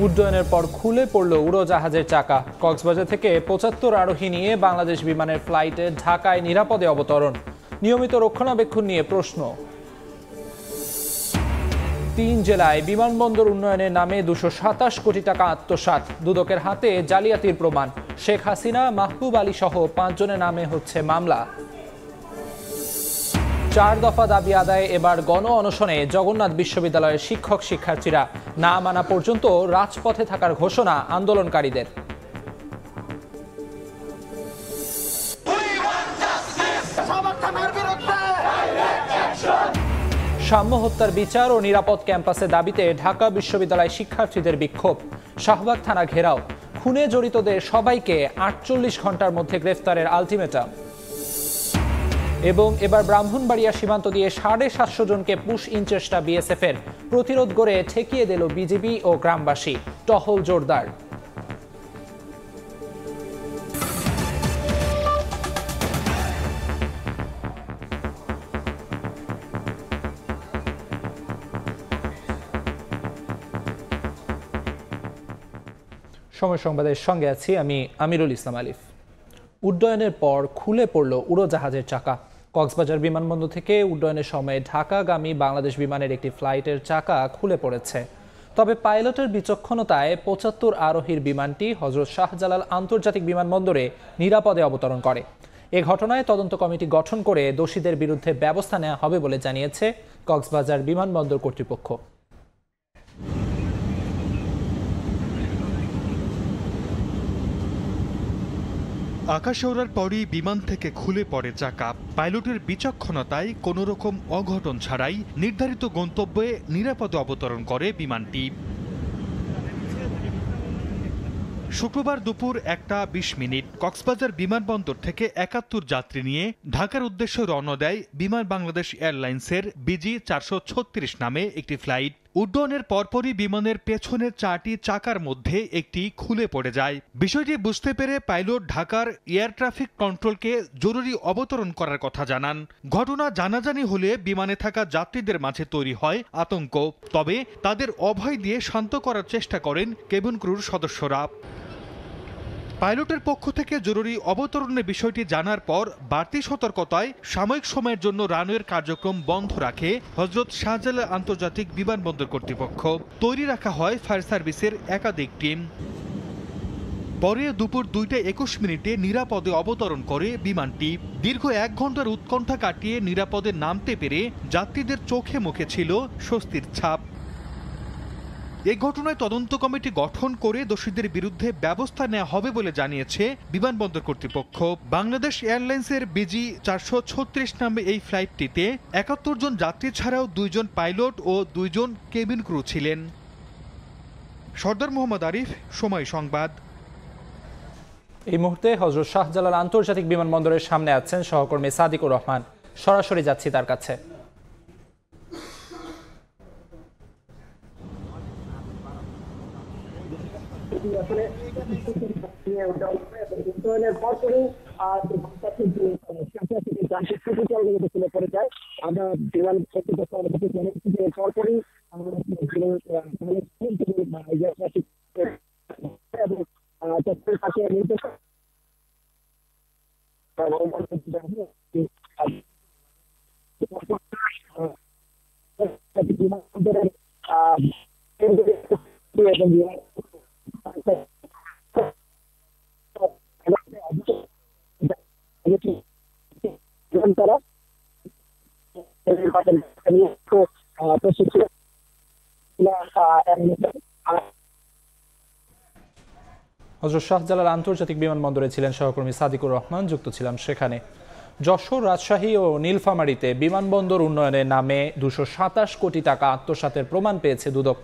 উড্ডয়নের পর খুলে পড়ল উড়োজাহাজের চাকা। কক্সবাজার থেকে ৭৫ আরোহী নিয়ে বাংলাদেশ বিমানের ফ্লাইটে ঢাকায় নিরাপদে অবতরণ। নিয়মিত রক্ষণাবেক্ষণ নিয়ে প্রশ্ন। ৩ জেলায় বিমানবন্দর উন্নয়নের নামে ২২৭ কোটি টাকা আত্মসাৎ। দুদকের হাতে জালিয়াতির প্রমাণ। শেখ হাসিনা, মাহবুব আলী সহ ৫ জনের নামে হচ্ছে মামলা। ৪ দফা দাবি আদায়ে এবার গণ অনশনে জগন্নাথ বিশ্ববিদ্যালয়ের শিক্ষক শিক্ষার্থীরা। না মানা পর্যন্ত রাজপথে থাকার ঘোষণা আন্দোলনকারীদের। সাম্য হত্যার বিচার ও নিরাপদ ক্যাম্পাসে দাবিতে ঢাকা বিশ্ববিদ্যালয় শিক্ষার্থীদের বিক্ষোভ। শাহবাগ থানা ঘেরাও। খুনে জড়িতদের সবাইকে ৪৮ ঘন্টার মধ্যে গ্রেফতারের আলটিমেটাম। এবং এবার ব্রাহ্মণবাড়িয়া সীমান্ত দিয়ে ৭৫০ জনকে পুশ ইন চেষ্টা বিএসএফের। প্রতিরোধ গড়ে ঠেকিয়ে দিল বিজিবি ও গ্রামবাসী। টহল জোরদার। সময় সংবাদের সঙ্গে আছি আমি আমিরুল ইসলাম আলিফ। উড্ডয়নের পর খুলে পড়ল উড়োজাহাজের চাকা। কক্সবাজার বিমানবন্দর থেকে উড্ডয়নের সময় ঢাকাগামী বাংলাদেশ বিমানের একটি ফ্লাইটের চাকা খুলে পড়েছে। তবে পাইলটের বিচক্ষণতায় ৭৫ আরোহীর বিমানটি হযরত শাহজালাল আন্তর্জাতিক বিমানবন্দরে নিরাপদে অবতরণ করে। এ ঘটনায় তদন্ত কমিটি গঠন করে দোষীদের বিরুদ্ধে ব্যবস্থা নেওয়া হবে বলে জানিয়েছে কক্সবাজার বিমানবন্দর কর্তৃপক্ষ। আকাশে ওড়ার পরই বিমান থেকে খুলে পড়ে চাকা। পাইলটের বিচক্ষণতায় কোনো রকম অঘটন ছাড়াই নির্ধারিত গন্তব্যে নিরাপদে অবতরণ করে বিমানটি। শুক্রবার দুপুর ১টা ২০ কক্সবাজার বিমানবন্দর থেকে ৭১ যাত্রী নিয়ে ঢাকার উদ্দেশ্যে রওনা দেয় বিমান বাংলাদেশ এয়ারলাইন্সের BG ৪৩৬ নামে একটি ফ্লাইট। উড্ডয়নের পরপরই বিমানের পেছনের ৪টি চাকার মধ্যে একটি খুলে পড়ে যায়। বিষয়টি বুঝতে পেরে পাইলট ঢাকার এয়ার ট্রাফিক কন্ট্রোলকে জরুরি অবতরণ করার কথা জানান। ঘটনা জানাজানি হলে বিমানে থাকা যাত্রীদের মাঝে তৈরি হয় আতঙ্ক। তবে তাদের অভয় দিয়ে শান্ত করার চেষ্টা করেন কেবিন ক্রুর সদস্যরা। পাইলটের পক্ষ থেকে জরুরি অবতরণের বিষয়টি জানার পর বাড়তি সতর্কতায় সাময়িক সময়ের জন্য রানওয়ের কার্যক্রম বন্ধ রাখে হযরত শাহজালাল আন্তর্জাতিক বিমানবন্দর কর্তৃপক্ষ। তৈরি রাখা হয় ফায়ার সার্ভিসের একাধিক টিম। পরে দুপুর ২টা ২১ নিরাপদে অবতরণ করে বিমানটি। দীর্ঘ ১ ঘন্টার উৎকণ্ঠা কাটিয়ে নিরাপদে নামতে পেরে যাত্রীদের চোখে মুখে ছিল স্বস্তির ছাপ। এই ঘটনায় তদন্ত কমিটি গঠন করে দোষীদের বিরুদ্ধে ব্যবস্থা নেওয়া হবে বলে জানিয়েছে বিমানবন্দর কর্তৃপক্ষ। বাংলাদেশ এয়ারলাইন্সের BG ৪৩৬ নামে এই ফ্লাইটটিতে ৭১ জন যাত্রী ছাড়াও ২ জন পাইলট ও ২ জন কেবিন ক্রু ছিলেন। সর্দার মোহাম্মদ আরিফ, সময় সংবাদ। এই মুহূর্তে হযরত শাহজালাল আন্তর্জাতিক বিমানবন্দরের সামনে আছেন সহকর্মী সাদিকুর রহমান। সরাসরি যাচ্ছি তার কাছে। হযরত শাহজালাল আন্তর্জাতিক বিমানবন্দরে ছিলেন সহকর্মী সাদিকুর রহমান, যুক্ত ছিলাম সেখানে। যশোর, রাজশাহী ও নীলফামারীতে বিমানবন্দর উন্নয়নের নামে ২২৭ কোটি টাকা আত্মসাতের প্রমাণ পেয়েছে দুদক।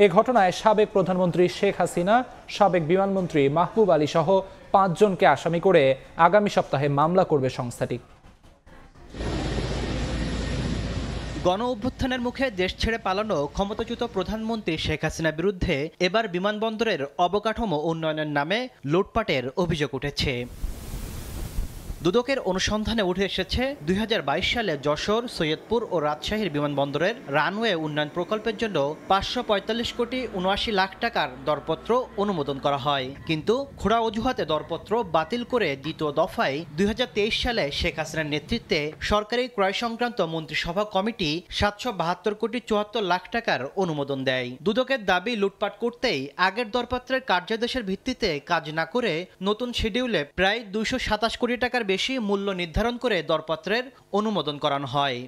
এ ঘটনায় সাবেক প্রধানমন্ত্রী শেখ হাসিনা, সাবেক বিমানমন্ত্রী মাহবুব আলী সহ ৫ জনকে আসামি করে আগামী সপ্তাহে মামলা করবে সংস্থাটি। গণ অভ্যুত্থানের মুখে দেশ ছেড়ে পালানো ক্ষমতাচ্যুত প্রধানমন্ত্রী শেখ হাসিনার বিরুদ্ধে এবার বিমানবন্দরের অবকাঠামো উন্নয়নের নামে লুটপাটের অভিযোগ উঠেছে। দুদকের অনুসন্ধানে উঠে এসেছে 2022 সালে যশোর, সৈয়দপুর ও রাজশাহীর বিমানবন্দরের রানওয়ে উন্নয়ন প্রকল্পের জন্য 545 কোটি 79 লাখ টাকার দরপত্র অনুমোদন করা হয়, কিন্তু খোঁড়া অজুহাতে দরপত্র বাতিল করে দ্বিতীয় দফায় 2023 সালে শেখ হাসিনার নেতৃত্বে সরকারি ক্রয় সংক্রান্ত মন্ত্রিসভা কমিটি 772 কোটি 74 লাখ টাকার অনুমোদন দেয়। দুদকের দাবি, লুটপাট করতেই আগের দরপত্রের কার্যাদেশের ভিত্তিতে কাজ না করে নতুন শিডিউলে প্রায় 227 কোটি টাকার বেশি মূল্য নির্ধারণ করে দরপত্রের অনুমোদন করানো হয়।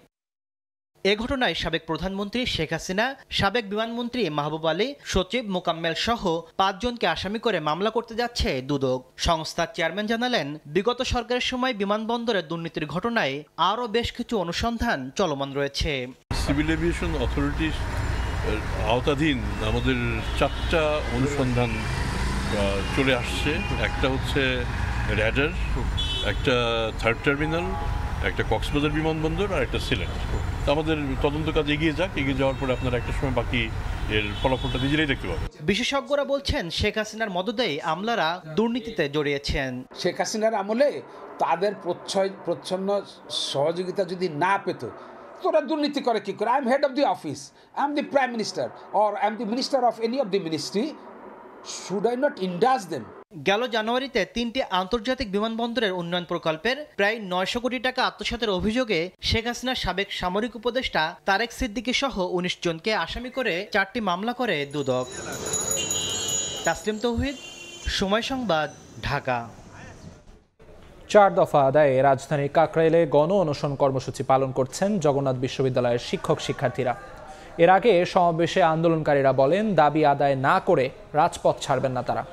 এ ঘটনায় সাবেক প্রধানমন্ত্রী শেখ হাসিনা, সাবেক বিমানমন্ত্রী মাহবুব আলী, সচিব মোকাম্মেল সহ 5 জনকে আসামি করে মামলা করতে যাচ্ছে দুদক। সংস্থার চেয়ারম্যান জানালেন, বিগত সরকারের সময় বিমানবন্দরে দুর্নীতির ঘটনায় আরও বেশ কিছু অনুসন্ধান চলমান রয়েছে। সিভিল এভিয়েশন অথরিটির আওতাধীন আমাদের 4টা অনুসন্ধান চলে আসছে। একটা হচ্ছে র্যাডার, একটা থার্ড টার্মিনাল, একটা কক্সবাজার বিমানবন্দর আর একটা সিলেট। আমাদের তদন্ত কাজ এগিয়ে যাওয়ার পরে আপনারা একটা সময় বাকি এর ফলাফলটা নিজেরাই দেখতে পাবেন। বিশেষজ্ঞরা বলছেন, শেখ হাসিনার মদদে আমলারা দুর্নীতিতে জড়িয়েছেন। শেখ হাসিনার আমলে তাদের প্রচ্ছন্ন সহযোগিতা যদি না পেত, তোরা দুর্নীতি করে কি করে? I am head of the office, I am the prime minister or I am the minister of any of the ministry, should I not Indus them? গেল জানুয়ারিতে 3টি আন্তর্জাতিক বিমানবন্দরের উন্নয়ন প্রকল্পের প্রায় 900 কোটি টাকা আত্মসাতের অভিযোগে শেখ হাসিনার সাবেক সামরিক উপদেষ্টা তারেক সিদ্দিকী সহ 19 জনকে আসামি করে 4টি মামলা করে দুদক। তাসলিম তৌহিদ, সময় সংবাদ, ঢাকা। 4 দফা আদায়ে রাজধানীর কাকরাইলে গণ অনশন কর্মসূচি পালন করছেন জগন্নাথ বিশ্ববিদ্যালয়ের শিক্ষার্থীরা। এর আগে সমাবেশে আন্দোলনকারীরা বলেন, দাবি আদায় না করে রাজপথ ছাড়বেন না তারা।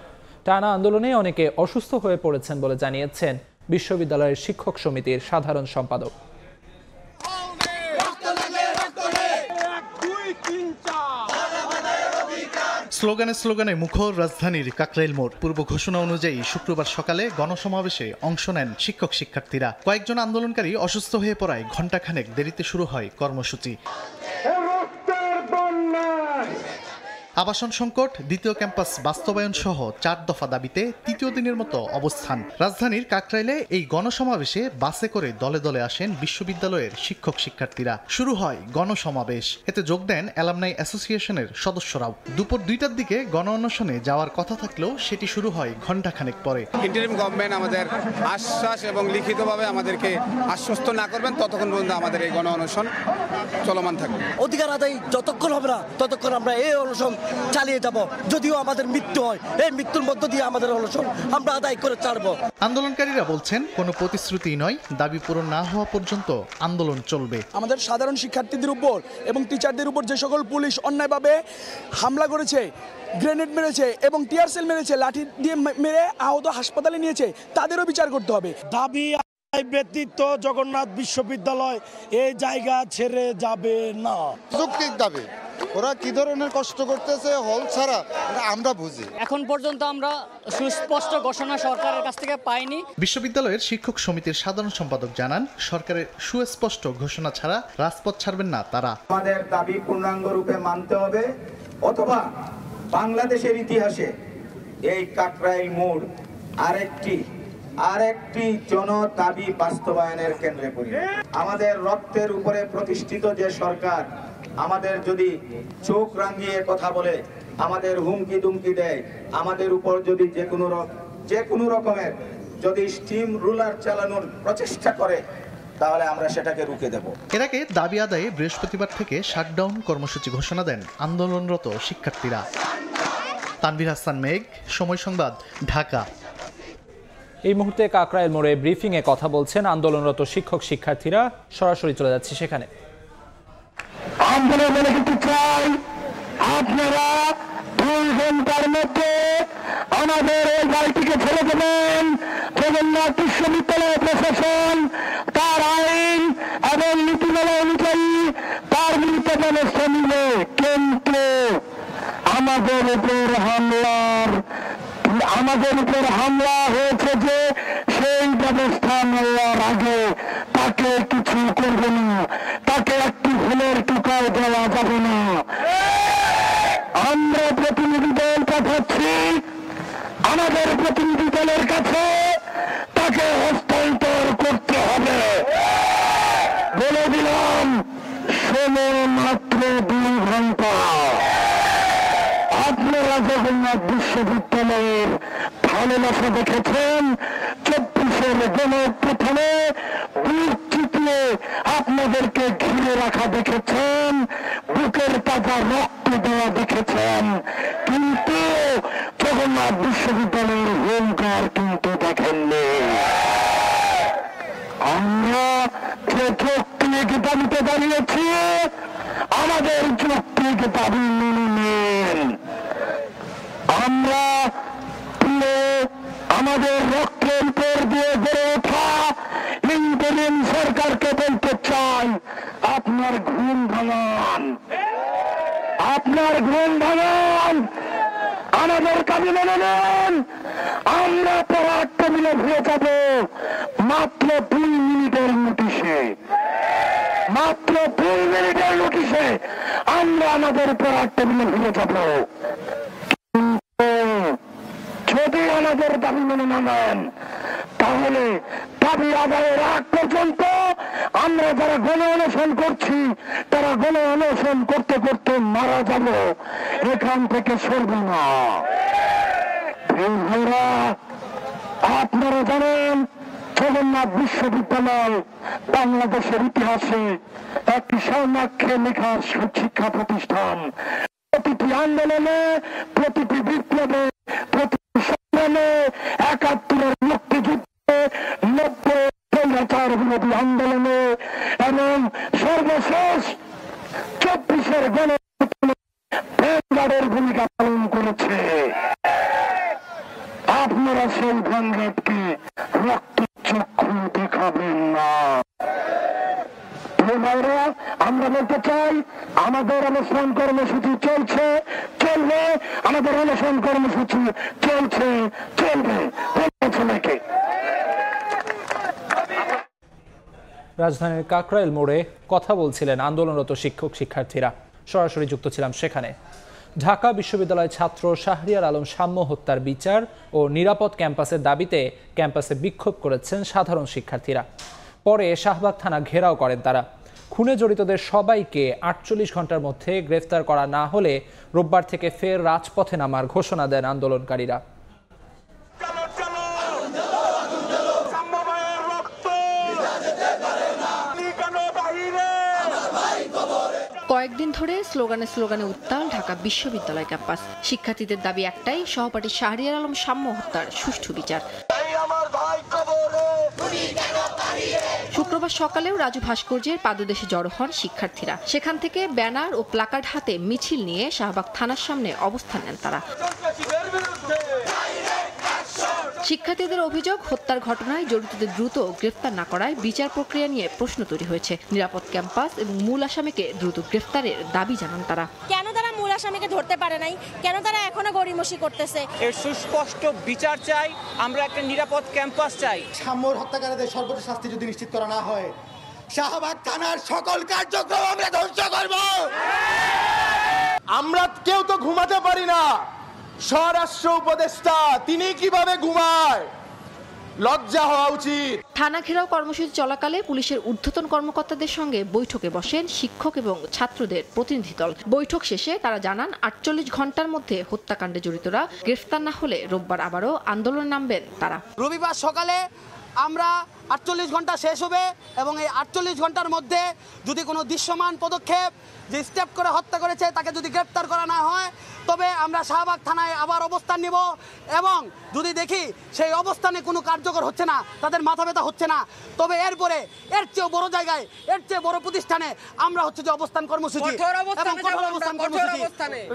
টানা আন্দোলনে অনেকে অসুস্থ হয়ে পড়েছেন বলে জানিয়েছেন বিশ্ববিদ্যালয়ের শিক্ষক সমিতির সাধারণ সম্পাদক। স্লোগানে মুখর রাজধানীর কাকরাইল মোড়। পূর্ব ঘোষণা অনুযায়ী শুক্রবার সকালে গণসমাবেশে অংশ নেন শিক্ষার্থীরা। কয়েকজন আন্দোলনকারী অসুস্থ হয়ে পড়ায় ঘণ্টাখানেক দেরিতে শুরু হয় কর্মসূচি। আবাসন সংকট, দ্বিতীয় ক্যাম্পাস বাস্তবায়ন সহ 4 দফা দাবিতে তৃতীয় দিনের মতো অবস্থান। রাজধানীর কাকরাইলে এই গণসমাবেশে বাসে করে দলে দলে আসেন বিশ্ববিদ্যালয়ের শিক্ষার্থীরা। শুরু হয় গণসমাবেশ। এতে যোগ দেন অ্যালামনাই অ্যাসোসিয়েশনের সদস্যরাও। দুপুর 2টার দিকে গণ অনশনে যাওয়ার কথা থাকলেও সেটি শুরু হয় ঘণ্টাখানেক পরে। ইন্টারিম গভর্নমেন্ট আমাদের আশ্বাস এবং লিখিতভাবে আমাদেরকে আশ্বস্ত না করবেন ততক্ষণ পর্যন্ত আমাদের এই গণ অনশন চলমান থাকবে। অধিকার আদায় যতক্ষণ হবে না ততক্ষণ আমরা এই অনশন চালিয়ে যাব। যদিও আমাদের মৃত্যু হয়, এই মৃত্যুর মধ্য দিয়ে আমাদের অনশন আমরা আদায় করে ছাড়ব। আন্দোলনকারীরা বলছেন, কোনো প্রতিশ্রুতি নয়, দাবি পূরণ না হওয়া পর্যন্ত আন্দোলন চলবে। আমাদের সাধারণ শিক্ষার্থীদের উপর এবং টিচারদের উপর যে সকল পুলিশ অন্যায়ভাবে হামলা করেছে, গ্রেনেড মেরেছে এবং টিয়ার সেল মেরেছে, লাঠি দিয়ে মেরে আহত হাসপাতালে নিয়েছে, তাদেরও বিচার করতে হবে। দাবি ব্যতীত জগন্নাথ বিশ্ববিদ্যালয় এই জায়গা ছেড়ে যাবে না। যৌক্তিক দাবি। ওরা কি ধরনের কষ্ট করতেছে হল ছাড়া আমরা বুঝি। এখন পর্যন্ত আমরা সুস্পষ্ট ঘোষণা সরকারের কাছ থেকে পাইনি। বিশ্ববিদ্যালয়ের শিক্ষক সমিতির সাধারণ সম্পাদক জানান, সরকারের সুস্পষ্ট ঘোষণা ছাড়া রাজপথ ছাড়বেন না তারা। আমাদের দাবি পূর্ণাঙ্গ রূপে মানতে হবে, অথবা বাংলাদেশের ইতিহাসে এই কাকরাইল মোড় আরেকটি জনদাবি বাস্তবায়নের কেন্দ্রে পরিণত। আমাদের রক্তের উপরে প্রতিষ্ঠিত যে সরকার আমাদের যদি চোখ রাঙিয়ে কথা বলে, আমাদের হুমকি দুমকি দেয়, আমাদের উপর যদি যে কোনো রকমের যদি স্টিম রুলার চালানোর প্রচেষ্টা করে, তাহলে আমরা সেটাকে রুখে দেব। এর আগে দাবি আদায়ে বৃহস্পতিবার থেকে শাটডাউন কর্মসূচি ঘোষণা দেন আন্দোলনরত শিক্ষার্থীরা। তানভীর হাসান মেঘ, সময় সংবাদ, ঢাকা। এই মুহূর্তে কাকরাইল মোড়ে ব্রিফিংয়ে কথা বলছেন আন্দোলনরত শিক্ষার্থীরা। সরাসরি চলে যাচ্ছি সেখানে। আমরা বলে দিতে চাই, আপনারা 2 ঘন্টার মধ্যে আমাদের এই গাড়িটিকে ছেড়ে দেবেন। জগন্নাথ বিশ্ববিদ্যালয় প্রশাসন তার আইন এবং নীতিমালা অনুযায়ী তার বিরুদ্ধে ব্যবস্থা নিবে, কিন্তু আমাদের উপর হামলা হয়েছে যে সেই ব্যবস্থা নেওয়ার আগে তাকে কিছু করবে না, তাকে একটি ফুলের টুকাও দেওয়া যাবে না। আমরা প্রতিনিধি দল পাঠাচ্ছি, আমাদের প্রতিনিধি দলের কাছে তাকে হস্তান্তর জগন্নাথ বিশ্ববিদ্যালয়ের ভালোবাসা দেখেছেন, 24-এর গণঅভ্যুত্থানে বুক চিতিয়ে আপনাদেরকে ঘিরে রাখা দেখেছেন, বুকের তাজা রক্ত দেওয়া দেখেছেন, কিন্তু জগন্নাথ বিশ্ববিদ্যালয়ের হুঙ্কার কিন্তু দেখেননি। আমরা যে যৌক্তিক দাবিতে দাঁড়িয়েছি, আমাদের যৌক্তিক দাবি মেনে নিন। আমরা আমাদের রক্তের উপর দিয়ে গড়ে ওঠা ইন্টারিম সরকারকে বলতে চাই, আপনার ঘুম ভাঙান, আপনার ঘুম ভাঙান, আমাদের কাজে মেনে নেন। আমরা পরাগ টেবিলে ভুলে যাব মাত্র 2 মিনিটের নোটিশে, মাত্র 2 মিনিটের নোটিশে আমরা আমাদের পরাগ টেবিলে ভুলে যাব। যদি আমাদের দাবি মেনে না নেন, তাহলে দাবি আদায়ের আগ পর্যন্ত আমরা যারা গণ অনশন করছি, তারা গণ অনশন করতে করতে মারা যাব, এখান থেকে সরব না। আপনারা জানেন, জগন্নাথ বিশ্ববিদ্যালয় বাংলাদেশের ইতিহাসে একটি স্বর্ণাক্ষরে লেখা শিক্ষা প্রতিষ্ঠান। প্রতিটি আন্দোলনে, প্রতিটি বিপ্লবে, প্রতিটি সংগ্রামে, ৭১-এর মুক্তিযুদ্ধে, ৯০ বিরোধী আন্দোলনে এবং সর্বশেষ ২৪-এর গণঅভ্যুত্থানে ভ্যানগার্ডের ভূমিকা পালন করেছে। আপনারা সেই ভ্যানগার্ডকে রক্তচক্ষু দেখাবেন না। আমরা বলতে চাই, আমাদের অনশন কর্মসূচি চলছে, চলবে, আমাদের অনশন কর্মসূচি চলছে, চলবে। ছেলেকে রাজধানীর কাকরাইল মোড়ে কথা বলছিলেন আন্দোলনরত শিক্ষক শিক্ষার্থীরা। সরাসরি যুক্ত ছিলাম সেখানে। ঢাকা বিশ্ববিদ্যালয় ছাত্র শাহরিয়ার আলম সাম্য হত্যার বিচার ও নিরাপদ ক্যাম্পাসের দাবিতে ক্যাম্পাসে বিক্ষোভ করেছেন সাধারণ শিক্ষার্থীরা। পরে শাহবাগ থানা ঘেরাও করেন তারা। খুনে জড়িতদের সবাইকে ৪৮ ঘন্টার মধ্যে গ্রেফতার করা না হলে রোববার থেকে ফের রাজপথে নামার ঘোষণা দেন আন্দোলনকারীরা। কয়েকদিন ধরে স্লোগানে উত্তাল ঢাকা বিশ্ববিদ্যালয় ক্যাম্পাস। শিক্ষার্থীদের দাবি একটাই, সহপাঠী শাহরিয়ার আলম সাম্য হত্যার সুষ্ঠু বিচার। শুক্রবার সকালেও রাজু ভাস্কর্যের পাদদেশে জড়ো হন শিক্ষার্থীরা। সেখান থেকে ব্যানার ও প্লাকার্ড হাতে মিছিল নিয়ে শাহবাগ থানার সামনে অবস্থান নেন তারা। শিক্ষার্থীদের অভিযোগ, হত্যার ঘটনায় জড়িতদের দ্রুত গ্রেফতার না করায় বিচার প্রক্রিয়া নিয়ে প্রশ্ন তৈরি হয়েছে। নিরাপদ ক্যাম্পাস এবং মূল আসামিকে দ্রুত গ্রেফতারের দাবি জানান তারা। কেন তারা মূল আসামিকে ধরতে পারে নাই? কেন তারা এখনো গড়িমসি করতেছে? এর সুস্পষ্ট বিচার চাই। আমরা একটা নিরাপদ ক্যাম্পাস চাই। সাম্যর হত্যাকারীদের সর্বোচ্চ শাস্তি যদি নিশ্চিত করা না হয়, শাহবাগ থানার সকল কার্যক্রম আমরা ধ্বংস করব। আমরা কেউ তো ঘুমাতে পারি না। স্বরাষ্ট্র উপদেষ্টা তিনি কিভাবে ঘুমায়? লজ্জা হওয়া উচিত। থানা ঘেরাও কর্মসূচি চলাকালে পুলিশের ঊর্ধ্বতন কর্মকর্তাদের সঙ্গে বৈঠকে বসেন শিক্ষক এবং ছাত্রদের প্রতিনিধি দল। বৈঠক শেষে তারা জানান, ৪৮ ঘন্টার মধ্যে হত্যাকাণ্ডে জড়িতরা গ্রেফতার না হলে রোববার আবারও আন্দোলন নামবেন তারা। রবিবার সকালে আমরা ৪৮ ঘন্টা শেষ হবে এবং এই ৪৮ ঘন্টার মধ্যে যদি কোনো দৃশ্যমান পদক্ষেপ, যে স্টেপ করে হত্যা করেছে তাকে যদি গ্রেপ্তার করা না হয়, তবে আমরা শাহবাগ থানায় আবার অবস্থান নিব এবং যদি দেখি সেই অবস্থানে কোনো কার্যকর হচ্ছে না, তাদের মাথা ব্যথা হচ্ছে না, তবে এরপরে এর চেয়ে বড় জায়গায়, এর চেয়ে বড় প্রতিষ্ঠানে আমরা যে অবস্থান কর্মসূচি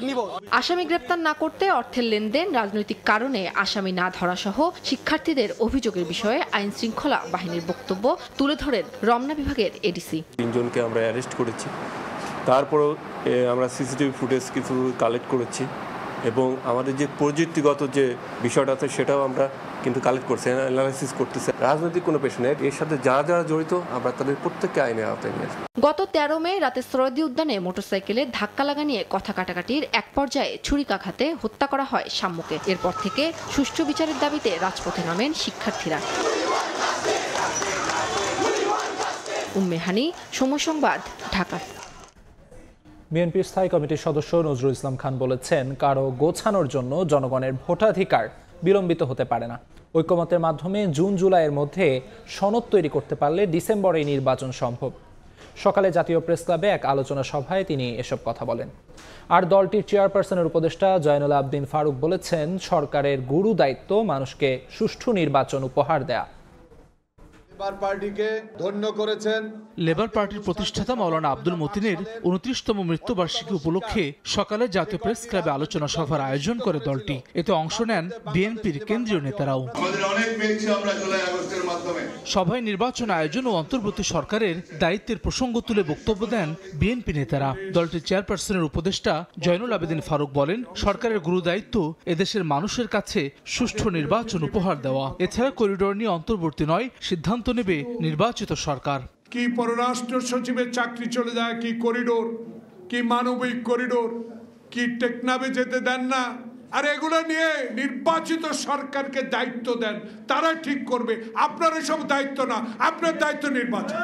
নিব। আসামি গ্রেপ্তার না করতে অর্থের লেনদেন, রাজনৈতিক কারণে আসামি না ধরা সহ শিক্ষার্থীদের অভিযোগের বিষয়ে আইন শৃঙ্খলা বাহিনীর বক্তব্য তুলে ধরেন রমনা বিভাগের এডিসি। ৩ জনকে আমরা অ্যারেস্ট করেছি। তারপরেও আমরা সিসিটিভি ফুটেজ কিছু কালেক্ট করেছি এবং আমাদের যে প্রযুক্তিগত যে বিষয়টা আছে সেটাও আমরা কিন্তু কালেক্ট করছি, অ্যানালাইসিস করতেছি। রাজনৈতিক কোনো পেশা নেই, এর সাথে যারা জড়িত আমরা তাদের প্রত্যেককে আইনের আওতায় নিয়ে আসবো। গত ১৩ মে রাতে সরোয়ার্দী উদ্যানে মোটরসাইকেলে ধাক্কা লাগা নিয়ে কথা কাটাকাটির এক পর্যায়ে ছুরিকাঘাতে হত্যা করা হয় সাম্যকে। এরপর থেকে সুষ্ঠু বিচারের দাবিতে রাজপথে নামেন শিক্ষার্থীরা। উম্মে হানি, সময় সংবাদ, ঢাকা। বিএনপির স্থায়ী কমিটির সদস্য নজরুল ইসলাম খান বলেছেন, কারো গোছানোর জন্য জনগণের ভোটাধিকার বিলম্বিত হতে পারে না। ঐকমত্যের মাধ্যমে জুন জুলাইয়ের মধ্যে সনদ তৈরি করতে পারলে ডিসেম্বরে নির্বাচন সম্ভব। সকালে জাতীয় প্রেস ক্লাবে এক আলোচনা সভায় তিনি এসব কথা বলেন। আর দলটির চেয়ারপারসনের উপদেষ্টা জয়নুল আবদিন ফারুক বলেছেন, সরকারের গুরু দায়িত্ব মানুষকে সুষ্ঠু নির্বাচন উপহার দেয়া। লেবার পার্টিকে ধন্য করেছেন। লেবার পার্টির প্রতিষ্ঠাতা মাওলানা আব্দুল মতিনের 29তম মৃত্যুবার্ষিকী উপলক্ষে সকালে জাতীয় প্রেস ক্লাবে আলোচনা সভার আয়োজন করে দলটি। এতে অংশ নেন বিএনপির কেন্দ্রীয় নেতারাও। সভায় নির্বাচন আয়োজন ও অন্তর্বর্তী সরকারের দায়িত্বের প্রসঙ্গ তুলে বক্তব্য দেন বিএনপি নেতারা। দলটির চেয়ারপারসনের উপদেষ্টা জয়নুল আবেদিন ফারুক বলেন, সরকারের গুরু দায়িত্ব এদেশের মানুষের কাছে সুষ্ঠু নির্বাচন উপহার দেওয়া। এছাড়া করিডোর নিয়ে অন্তর্বর্তী নয়, সিদ্ধান্ত নেবে নির্বাচিত সরকার। কি পররাষ্ট্র সচিবের চাকরি চলে যায়, কি করিডোর, কি মানবিক করিডোর, কি টেকনাফে যেতে দেন না, আর এগুলো নিয়ে নির্বাচিত সরকারকে দায়িত্ব দেন, তারা ঠিক করবে। আপনার এসব দায়িত্ব না, আপনার দায়িত্ব নির্বাচন।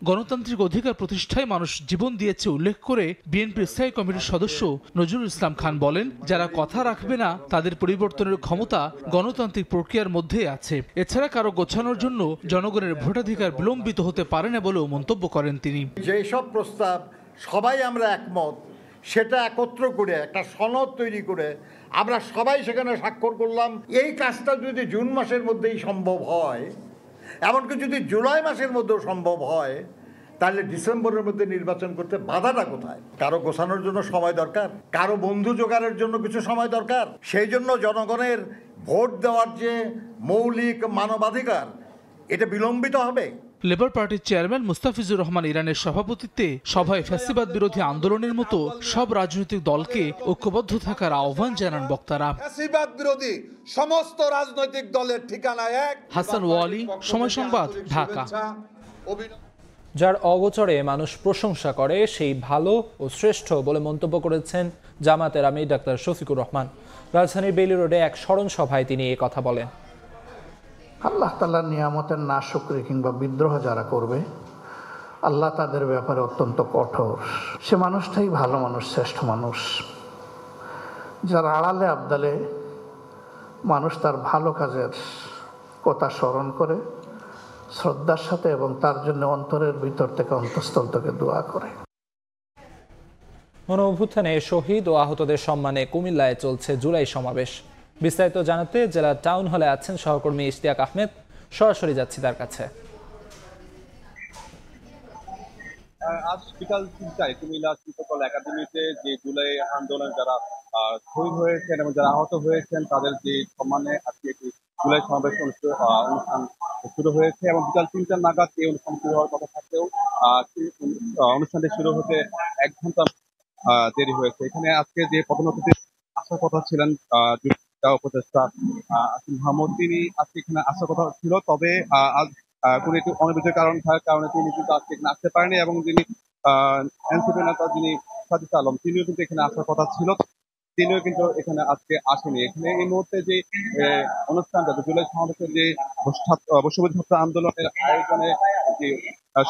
গণতান্ত্রিক অধিকার প্রতিষ্ঠায় মানুষ জীবন দিয়েছে উল্লেখ করে বিএনপির স্থায়ী কমিটির সদস্য নজরুল ইসলাম খান বলেন, যারা কথা রাখবে না তাদের পরিবর্তনের ক্ষমতা গণতান্ত্রিক প্রক্রিয়ার মধ্যে আছে। এছাড়া কারো গোছানোর জন্য জনগণের ভোটাধিকার বিলম্বিত হতে পারে না বলেও মন্তব্য করেন তিনি। যেসব প্রস্তাব সবাই আমরা একমত, সেটা একত্র করে একটা সনদ তৈরি করে আমরা সবাই সেখানে স্বাক্ষর করলাম। এই কাজটা যদি জুন মাসের মধ্যেই সম্ভব হয়, এমনকি যদি জুলাই মাসের মধ্যেও সম্ভব হয়, তাহলে ডিসেম্বরের মধ্যে নির্বাচন করতে বাধাটা কোথায়? কারো গোছানোর জন্য সময় দরকার, কারো বন্ধু জোগাড়ের জন্য কিছু সময় দরকার। সেই জন্য জনগণের ভোট দেওয়ার যে মৌলিক মানবাধিকার, এটা বিলম্বিত হবে। লেবার পার্টির চেয়ারম্যান মুস্তাফিজুর রহমান ইরানের সভাপতিত্বে সভায় ফ্যাসিবাদ বিরোধী আন্দোলনের মতো সব রাজনৈতিক দলকে ঐক্যবদ্ধ থাকার আহ্বান জানান বক্তারা। ফ্যাসিবাদ বিরোধী সমস্ত রাজনৈতিক দলের ঠিকানা এক। হাসান ওয়ালি, সময় সংবাদ, ঢাকা। যার অগোচরে মানুষ প্রশংসা করে সেই ভালো ও শ্রেষ্ঠ বলে মন্তব্য করেছেন জামাতের আমির ডাক্তার শফিকুর রহমান। রাজধানীর বেইলি রোডে এক স্মরণ সভায় তিনি এই কথা বলেন। আল্লাহ তাআলার নিয়ামতের নাশকরি কিংবা বিদ্রোহ যারা করবে, আল্লাহ তাদের ব্যাপারে অত্যন্ত কঠোর। সে মানুষটাই ভালো মানুষ, শ্রেষ্ঠ মানুষ, যারা আড়ালে আবদালে মানুষ তার ভালো কাজের কথা স্মরণ করে শ্রদ্ধার সাথে এবং তার জন্য অন্তরের ভিতর থেকে অন্তঃস্থল থেকে দোয়া করে। গণঅভ্যুত্থানে শহীদ ও আহতদের সম্মানে কুমিল্লায় চলছে জুলাই সমাবেশ। বিস্তারিত জানাতে জেলার টাউন হলে আছেন সহকর্মী ইশতিয়াক আহমেদ। সরাসরি যাচ্ছি তার কাছে। আজ বিকাল 3টায় কুমিল্লা শিল্পকলা একাডেমিতে যে জুলাই আন্দোলনে যারা শহীদ হয়েছেন এবং যারা আহত হয়েছেন তাদের যে সম্মানে আজকে একটি জুলাই সমাবেশ অনুষ্ঠান শুরু হয়েছে এবং বিকাল 3টা নাগাদ এই অনুষ্ঠান শুরু হওয়ার কথা থাকলেও অনুষ্ঠানটি শুরু হতে 1 ঘন্টা দেরি হয়েছে। এখানে আজকে যে প্রধান অতিথি আসার কথা ছিলেন উপদেষ্টা আসিফ মাহমুদ, তিনি আজকে এখানে আসার কথা ছিল, তবে আজ কোনো একটি অনিবার্য কারণ থাকার কারণে তিনি কিন্তু আজকে এখানে আসতে পারেনি এবং যিনি এনসিপি নেতা যিনি সাদিক আলম, তিনিও কিন্তু এখানে আসার কথা ছিল, তিনিও কিন্তু এখানে আজকে আসেনি। এখানে এই মুহূর্তে যে অনুষ্ঠানটা জুলাই সমাবেশের যে বৈষম্যবিরোধী ছাত্র আন্দোলনের আয়োজনে যে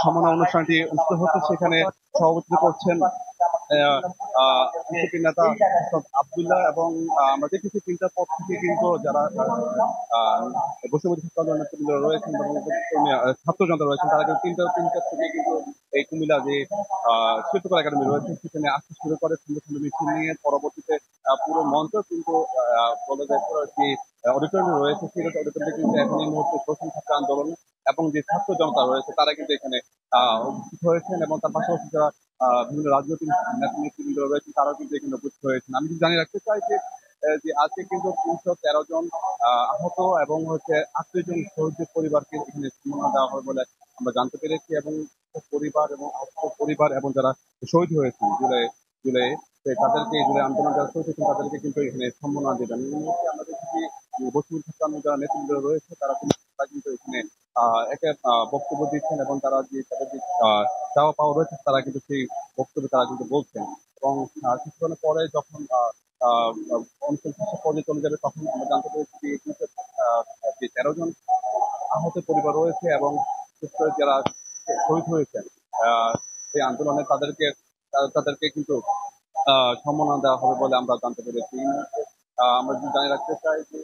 সম্মাননা অনুষ্ঠানটি অনুষ্ঠিত হচ্ছে, সেখানে সভাপতিত্ব করছেন বিজেপি নেতা আব্দুল্লাহ এবং আমরা দেখেছি 3টার পর থেকে কিন্তু যারা বৈষম্যবিরোধী ছাত্র আন্দোলনের নেতৃবৃন্দ রয়েছেন এবং ছাত্র জনতা রয়েছেন, তারা কিন্তু 3টার থেকে কিন্তু এই কুমিল্লা যে শিল্পকলা একাডেমি রয়েছে সেখানে আসতে শুরু করে সুন্দর সুন্দর মিছিল নিয়ে। পরবর্তীতে পুরো মঞ্চ কিন্তু বলা যায় যে অডিটোরিয়াম রয়েছে, সেই অডিটোরিয়ামে কিন্তু এখন এই মুহূর্তে প্রথম ছাত্র আন্দোলন এবং যে ছাত্র জনতা রয়েছে তারা কিন্তু এখানে উপস্থিত হয়েছেন এবং তার পাশাপাশি যারা বিভিন্ন রাজনৈতিক নেতৃবৃন্দ রয়েছেন তারাও কিন্তু এখানে উপস্থিত হয়েছেন। আমি কিন্তু জানিয়ে রাখতে চাই যে আজকে কিন্তু 313 জন আহত এবং 80 জন শহীদের পরিবারকে এখানে সম্মাননা দেওয়া হবে বলে আমরা জানতে পেরেছি এবং পরিবার এবং আহত পরিবার এবং যারা শহীদ হয়েছেন জুলাই তাদেরকে জুলাই আন্দোলন যারা শহীদ হয়েছেন তাদেরকে কিন্তু এখানে সম্মাননা দেবেন। এই মুহূর্তে আমরা দেখেছি বৈষম্যবিরোধী ছাত্র আন্দোলন যারা নেতৃবৃন্দ রয়েছে তারা কিন্তু এখানে একটা বক্তব্য দিচ্ছেন এবং তারা যে তাদের যে চাওয়া পাওয়া রয়েছে তারা কিন্তু সেই বক্তব্যে তারা কিন্তু বলছেন এবং কিছুক্ষণ পরে যখন অনুষ্ঠান শেষের পর্যায়ে চলে যাবে তখন আমরা জানতে পেরেছি যে 13 জন আহত পরিবার রয়েছে এবং যারা শহীদ হয়েছেন সেই আন্দোলনে তাদেরকে তাদেরকে কিন্তু সম্মাননা দেওয়া হবে বলে আমরা জানতে পেরেছি। আমরা যদি জানিয়ে রাখতে চাই যে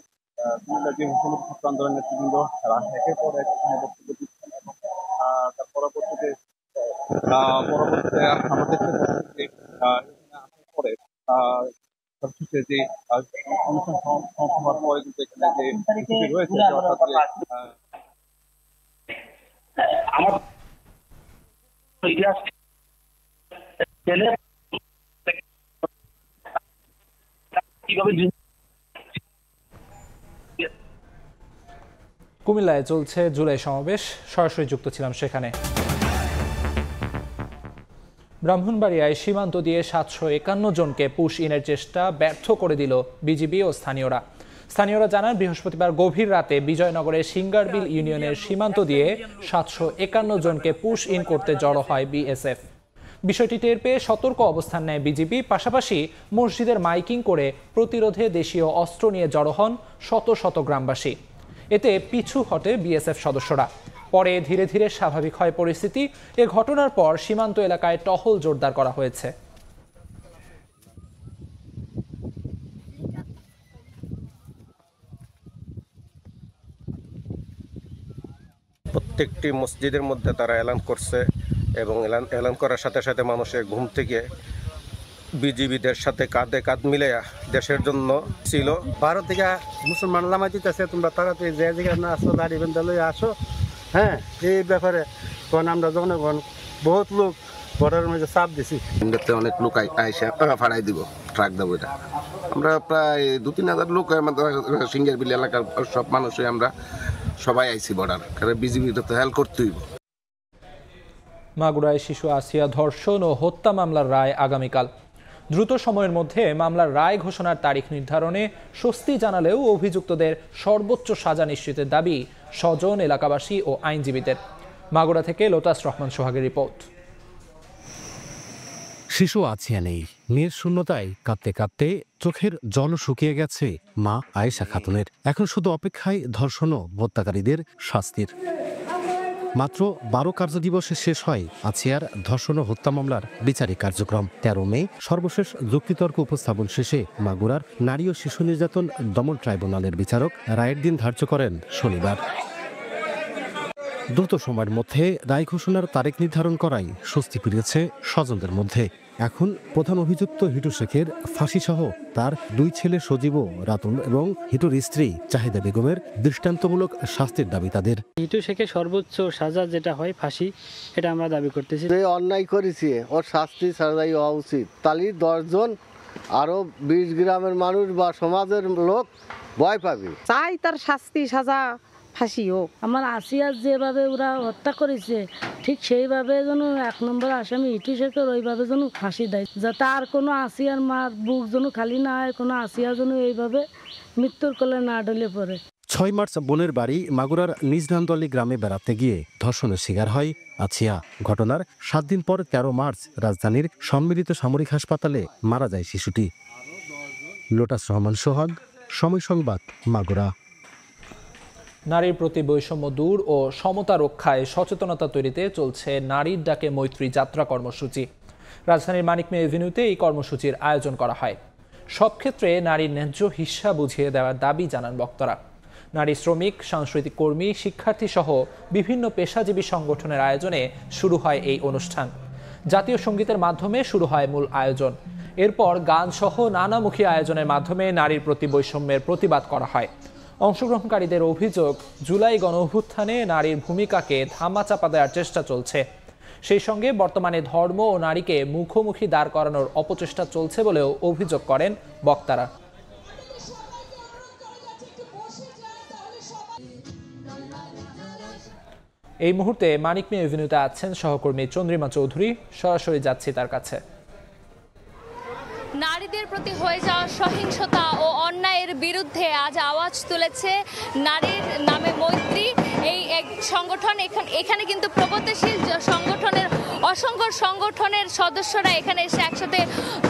কুমিল্লার যে মুখ্যমন্ত্রী ছাত্র আন্দোলনের নেতৃবৃন্দ একের পর এক বক্তব্য দিচ্ছেন এবং তার পরবর্তীতে আমরা দেখতে পাচ্ছি আসার পরে সবশেষে যে অনুষ্ঠান সমাপ্ত হওয়ার পরে কিন্তু এখানে যে বিষয়টি রয়েছে কুমিল্লায় চলছে জুলাই সমাবেশ, সরাসরি যুক্ত ছিলাম সেখানে। ব্রাহ্মণবাড়িয়ায় সীমান্ত দিয়ে 751 জনকে পুশ ইনের চেষ্টা ব্যর্থ করে দিল বিজিবি ও স্থানীয়রা। স্থানীয়রা জানান, বৃহস্পতিবার গভীর রাতে বিজয়নগরের সিঙ্গারবিল ইউনিয়নের সীমান্ত দিয়ে 751 জনকে পুশ ইন করতে জড়ো হয় বিএসএফ। বিষয়টি টের পেয়ে সতর্ক অবস্থান নেয় বিজিবি। পাশাপাশি মসজিদের মাইকিং করে প্রতিরোধে দেশীয় অস্ত্র নিয়ে জড়ো হন শত শত গ্রামবাসী। এতে পিছু হটে বিএসএফ সদস্যরা। পরে ধীরে ধীরে স্বাভাবিক হয় পরিস্থিতি। এ ঘটনার পর সীমান্ত এলাকায় টহল জোরদার করা হয়েছে। প্রত্যেকটি মসজিদের মধ্যে তারা এলান করছে এবং এলান করার সাথে সাথে মানুষের ঘুম থেকে বিজিবিদের সাথে কাঁধে কাঁধ মিলে দেশের জন্য ছিল। ভারত থেকে মুসলমান লামা দিতেছে, তোমরা তাড়াতাড়ি যে যেখানে আসো দাড়ি বেঁধে লয়ে আসো। হ্যাঁ, এই ব্যাপারে তখন আমরা জনগণ বহুত লোক বর্ডারের মধ্যে চাপ দিছি। অনেক লোক আইসা ফাড়াই দিব, ট্রাক দেবো। এটা আমরা প্রায় 2-3 হাজার লোক আমাদের সিঙ্গারবিল এলাকার সব মানুষই আমরা সবাই আইছি বর্ডার, কারণ বিজিবিটা তো হেল্প করতেই। মাগুরায় শিশু আসিয়া ধর্ষণ ও হত্যা মামলার রায় আগামীকাল। দ্রুত সময়ের মধ্যে মামলার রায় ঘোষণার তারিখ নির্ধারণে স্বস্তি জানালেও অভিযুক্তদের সর্বোচ্চ সাজা নিশ্চিতের দাবি স্বজন, এলাকাবাসী ও আইনজীবীদের। মাগুরা থেকে লোটাস রহমান সোহাগের রিপোর্ট। শিশু আছিয়া নেই, মেয়ের শূন্যতায় কাঁদতে কাঁদতে চোখের জল শুকিয়ে গেছে মা আয়েশা খাতুনের। এখন শুধু অপেক্ষায় ধর্ষণ ও হত্যাকারীদের শাস্তির। মাত্র 12 কার্যদিবসে শেষ হয় আছিয়ার ধর্ষণ ও হত্যা মামলার বিচারিক কার্যক্রম। 13 মে সর্বশেষ যুক্তিতর্ক উপস্থাপন শেষে মাগুরার নারী ও শিশু নির্যাতন দমন ট্রাইব্যুনালের বিচারক রায়ের দিন ধার্য করেন শনিবার। দ্রুত সময়ের মধ্যে রায় ঘোষণার তারিখ নির্ধারণ করায় স্বস্তি ফিরেছে স্বজনদের মধ্যে। এখন প্রধান অভিযুক্ত হিটু শেখের ফাঁসিসহ তার 2 ছেলে সজীব ও রাতুল এবং হিটুর স্ত্রী চাহিদা বেগমের দৃষ্টান্তমূলক শাস্তির দাবি তাদের। হিটু শেখের সর্বোচ্চ সাজা যেটা হয় ফাঁসি, এটা আমরা দাবি করতেছি। যে অন্যায় করেছে ওর শাস্তি সাজাই হওয়া উচিত। তালি 10 জন আরো 20 গ্রামের মানুষ বা সমাজের লোক ভয় পাবে। চাই তার শাস্তি সাজা ফাঁসি হোক। আমার আসিয়ার যেভাবে ওরা হত্যা করেছে ঠিক সেইভাবে যেন 1 নম্বর আসামি হিটু শেখের ওইভাবে যেন ফাঁসি দেয়, যাতে আর কোনো আসিয়ার মার বুক যেন খালি না হয়, কোনো আসিয়া যেন এইভাবে মৃত্যুর কোলে না ঢলে পড়ে। 6 মার্চ বোনের বাড়ি মাগুরার নিজনান্দলি গ্রামে বেড়াতে গিয়ে ধর্ষণের শিকার হয় আছিয়া। ঘটনার 7 দিন পর 13 মার্চ রাজধানীর সম্মিলিত সামরিক হাসপাতালে মারা যায় শিশুটি। লোটাস রহমান সোহাগ, সময় সংবাদ, মাগুরা। নারীর প্রতি বৈষম্য দূর ও সমতা রক্ষায় সচেতনতা তৈরিতে চলছে নারীর ডাকে মৈত্রী যাত্রা কর্মসূচি। রাজধানীর মানিক মে এভিনিউতে এই কর্মসূচির আয়োজন করা হয়। সব ক্ষেত্রে নারীর ন্যায্য হিস্যা বুঝিয়ে দেওয়ার দাবি জানান বক্তারা। নারী শ্রমিক, সাংস্কৃতিক কর্মী, শিক্ষার্থী সহ বিভিন্ন পেশাজীবী সংগঠনের আয়োজনে শুরু হয় এই অনুষ্ঠান। জাতীয় সঙ্গীতের মাধ্যমে শুরু হয় মূল আয়োজন। এরপর গান সহ নানামুখী আয়োজনের মাধ্যমে নারীর প্রতি বৈষম্যের প্রতিবাদ করা হয়। অংশগ্রহণকারীদের অভিযোগ, জুলাই গণঅভ্যুত্থানে নারীর ভূমিকাকে ধামাচাপা দেওয়ার চেষ্টা চলছে। সেই সঙ্গে বর্তমানে ধর্ম ও নারীকে মুখোমুখি দাঁড় করানোর অপচেষ্টা চলছে বলেও অভিযোগ করেন বক্তারা। এই মুহূর্তে মানিক মে এভিনিউতে আছেন সহকর্মী চন্দ্রিমা চৌধুরী। সরাসরি যাচ্ছি তার কাছে। নারীদের প্রতি হয়ে যাওয়া সহিংসতা ও অন্যায়ের বিরুদ্ধে আজ আওয়াজ তুলেছে নারীর নামে মৈত্রী এই এক সংগঠন। এখানে কিন্তু প্রগতিশীল সংগঠনের অসংখ্য সংগঠনের সদস্যরা এখানে এসে একসাথে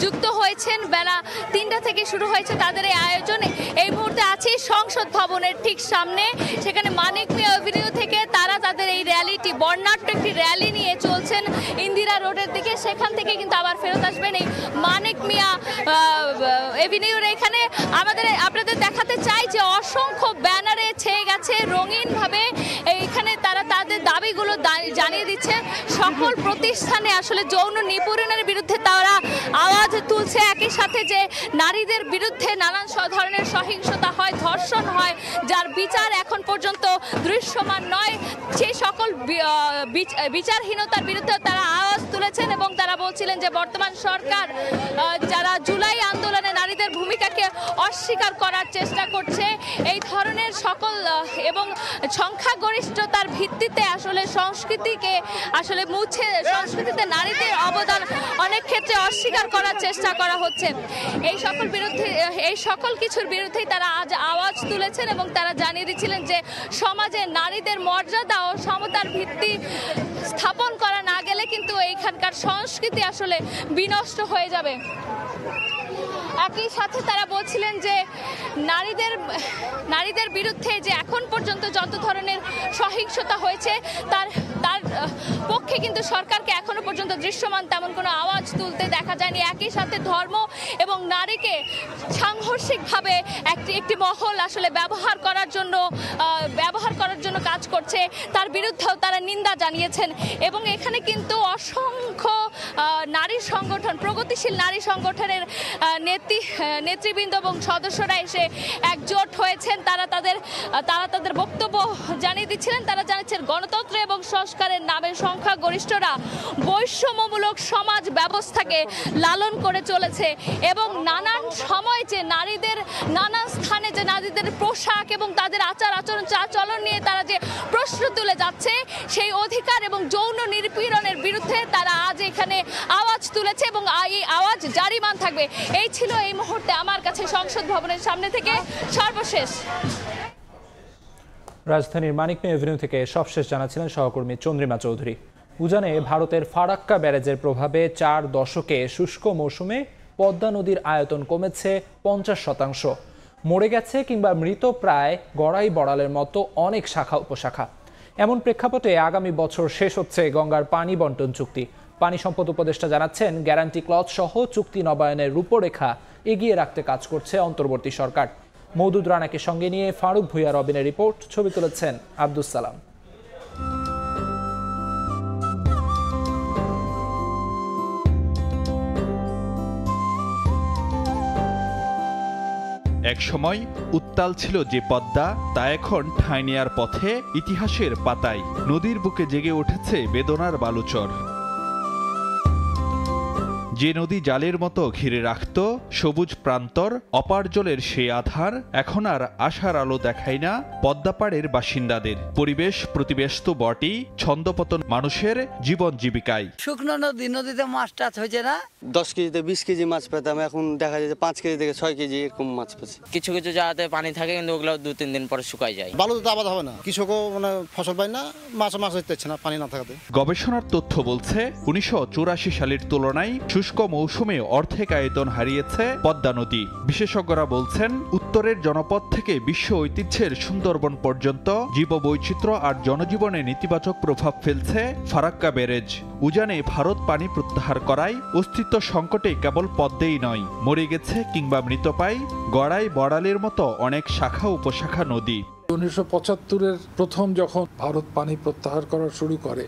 যুক্ত হয়েছেন। বেলা 3টা থেকে শুরু হয়েছে তাদের এই আয়োজনে। এই মুহূর্তে আছি সংসদ ভবনের ঠিক সামনে, সেখানে মানিক মে এভিনিউ থেকে তারা তাদের এই র্যালিটি বর্ণাঢ্য একটি র্যালি নিয়ে চলছেন ইন্দিরা রোডের দিকে। সেখান থেকে কিন্তু আবার ফেরত আসবেন এই মানিক মিয়া এভিনিউর এখানে। আপনাদের দেখাতে চাই যে অসংখ্য ব্যানারে ছেয়ে গেছে রঙিনভাবে। এইখানে তারা তাদের দাবিগুলো জানিয়ে দিচ্ছে। সকল প্রতিষ্ঠানে আসলে যৌন নিপীড়নের বিরুদ্ধে তারা আওয়াজ তুলছে। একই সাথে যে নারীদের বিরুদ্ধে নানান ধরনের সহিংসতা হয়, ধর্ষণ হয়, যার বিচার এখন পর্যন্ত দৃশ্যমান নয়, সেই সকল বিচারহীনতার বিরুদ্ধে তারা আওয়াজ তুলেছেন। এবং তারা বলছিলেন যে বর্তমান সরকার যারা জুলাই আন্দোলনে নারীদের ভূমিকাকে অস্বীকার করার চেষ্টা করছে, এই ধরনের সকল এবং সংখ্যাগরিষ্ঠতার ভিত্তিতে আসলে সংস্কৃতিকে আসলে মুছে, সংস্কৃতিতে নারীদের অবদান অনেক ক্ষেত্রে অস্বীকার করার চেষ্টা করা হচ্ছে। এই সকল কিছুর বিরুদ্ধেই তারা আজ আওয়াজ তুলেছেন এবং তারা জানিয়ে দিচ্ছিলেন যে সমাজে নারীদের মর্যাদা ও সমতার ভিত্তি স্থাপন করা না গেলে কিন্তু এইখানকার সংস্কৃতি আসলে বিনষ্ট হয়ে যাবে। একই সাথে তারা বলছিলেন যে নারীদের বিরুদ্ধে যে এখন পর্যন্ত যত ধরনের সহিংসতা হয়েছে তার পক্ষে কিন্তু সরকারকে এখনো পর্যন্ত দৃশ্যমান তেমন কোনো আওয়াজ তুলতে দেখা যায়নি। একই সাথে ধর্ম এবং নারীকে সাংঘর্ষিকভাবে একটি মহল আসলে ব্যবহার করার জন্য কাজ করছে, তার বিরুদ্ধেও তারা নিন্দা জানিয়েছেন। এবং এখানে কিন্তু অসংখ্য নারী সংগঠন, প্রগতিশীল নারী সংগঠনের নেতৃবৃন্দ এবং সদস্যরা এসে একজোট হয়েছেন। তারা তাদের বক্তব্য জানিয়ে দিচ্ছিলেন। তারা জানিয়েছেন গণতন্ত্র এবং সংস্কারের নামে সংখ্যাগরিষ্ঠরা বৈষম্যমূলক সমাজ ব্যবস্থাকে লালন করে চলেছে এবং নানান সময় যে নানান স্থানে যে নারীদের পোশাক এবং তাদের আচার আচরণ চালচলন নিয়ে তারা যে প্রশ্ন তুলে যাচ্ছে, সেই অধিকার এবং যৌন নিপীড়নের বিরুদ্ধে তারা আজ এখানে আওয়াজ তুলেছে এবং এই আওয়াজ জারিমান থাকবে। এই ছিল এই মুহূর্তে আমার কাছে সংসদ ভবনের সামনে থেকে সর্বশেষ। রাজধানীর মানিক মিয়া এভিনিউ থেকে সবশেষ জানাচ্ছিলেন সহকর্মী চন্দ্রিমা চৌধুরী। উজানে ভারতের ফারাক্কা ব্যারেজের প্রভাবে 4 দশকে শুষ্ক মৌসুমে পদ্মা নদীর আয়তন কমেছে 50%। মরে গেছে কিংবা মৃত প্রায় গড়াই বড়ালের মতো অনেক শাখা উপশাখা। এমন প্রেক্ষাপটে আগামী বছর শেষ হচ্ছে গঙ্গার পানি বন্টন চুক্তি। পানি সম্পদ উপদেষ্টা জানাচ্ছেন গ্যারান্টি ক্লজ সহ চুক্তি নবায়নের রূপরেখা এগিয়ে রাখতে কাজ করছে অন্তর্বর্তী সরকার। মওদুদ রানাকে সঙ্গে নিয়ে ফারুক ভুঁইয়া রবিনের রিপোর্ট, ছবি তুলেছেন আব্দুস সালাম। একসময় উত্তাল ছিল যে পদ্মা, তা এখন ঠাঁই নেয়ার পথে ইতিহাসের পাতায়। নদীর বুকে জেগে উঠেছে বেদনার বালুচর। যে নদী জালের মতো ঘিরে রাখত সবুজ প্রান্তর, অপার জলের সেই আধার এখন আর আশার আলো দেখায় না পদ্মাপাড়ের বাসিন্দাদের। পরিবেশ প্রতিবেশ তো বটেই, ছন্দপতন মানুষের জীবন জীবিকায়। শুকনো নদীতে মাছ টাছ হয়েছে না, 10 কেজিতে 20 কেজি মাছ পেতাম, এখন দেখা যায় 5 কেজি থেকে 6 কেজি এরকম মাছ পেয়েছে। কিছু কিছু জায়গাতে পানি থাকে কিন্তু ওগুলো 2-3 দিন পরে শুকায় যায়। বালুতে আবাদ হবে না, কৃষকও ফসল পায় না, মাছ হইতেছে না পানি না থাকাতে। গবেষণার তথ্য বলছে 1984 সালের তুলনায় শুষ্ক মৌসুমে অর্ধেক আয়তন হারিয়েছে পদ্মা নদী। বিশেষজ্ঞরা বলছেন উত্তরের জনপদ থেকে বিশ্ব ঐতিহ্যের সুন্দরবন পর্যন্ত জীববৈচিত্র্য আর জনজীবনে নেতিবাচক প্রভাব ফেলছে ফারাক্কা ব্যারেজ। উজানে ভারত পানি প্রত্যাহার করায় অস্তিত্ব সংকটে কেবল পদ্মেই নয়, মরে গেছে কিংবা মৃতপ্রায় গড়াই বড়ালের মতো অনেক শাখা উপশাখা নদী। 1975-এর প্রথম যখন ভারত পানি প্রত্যাহার করা শুরু করে,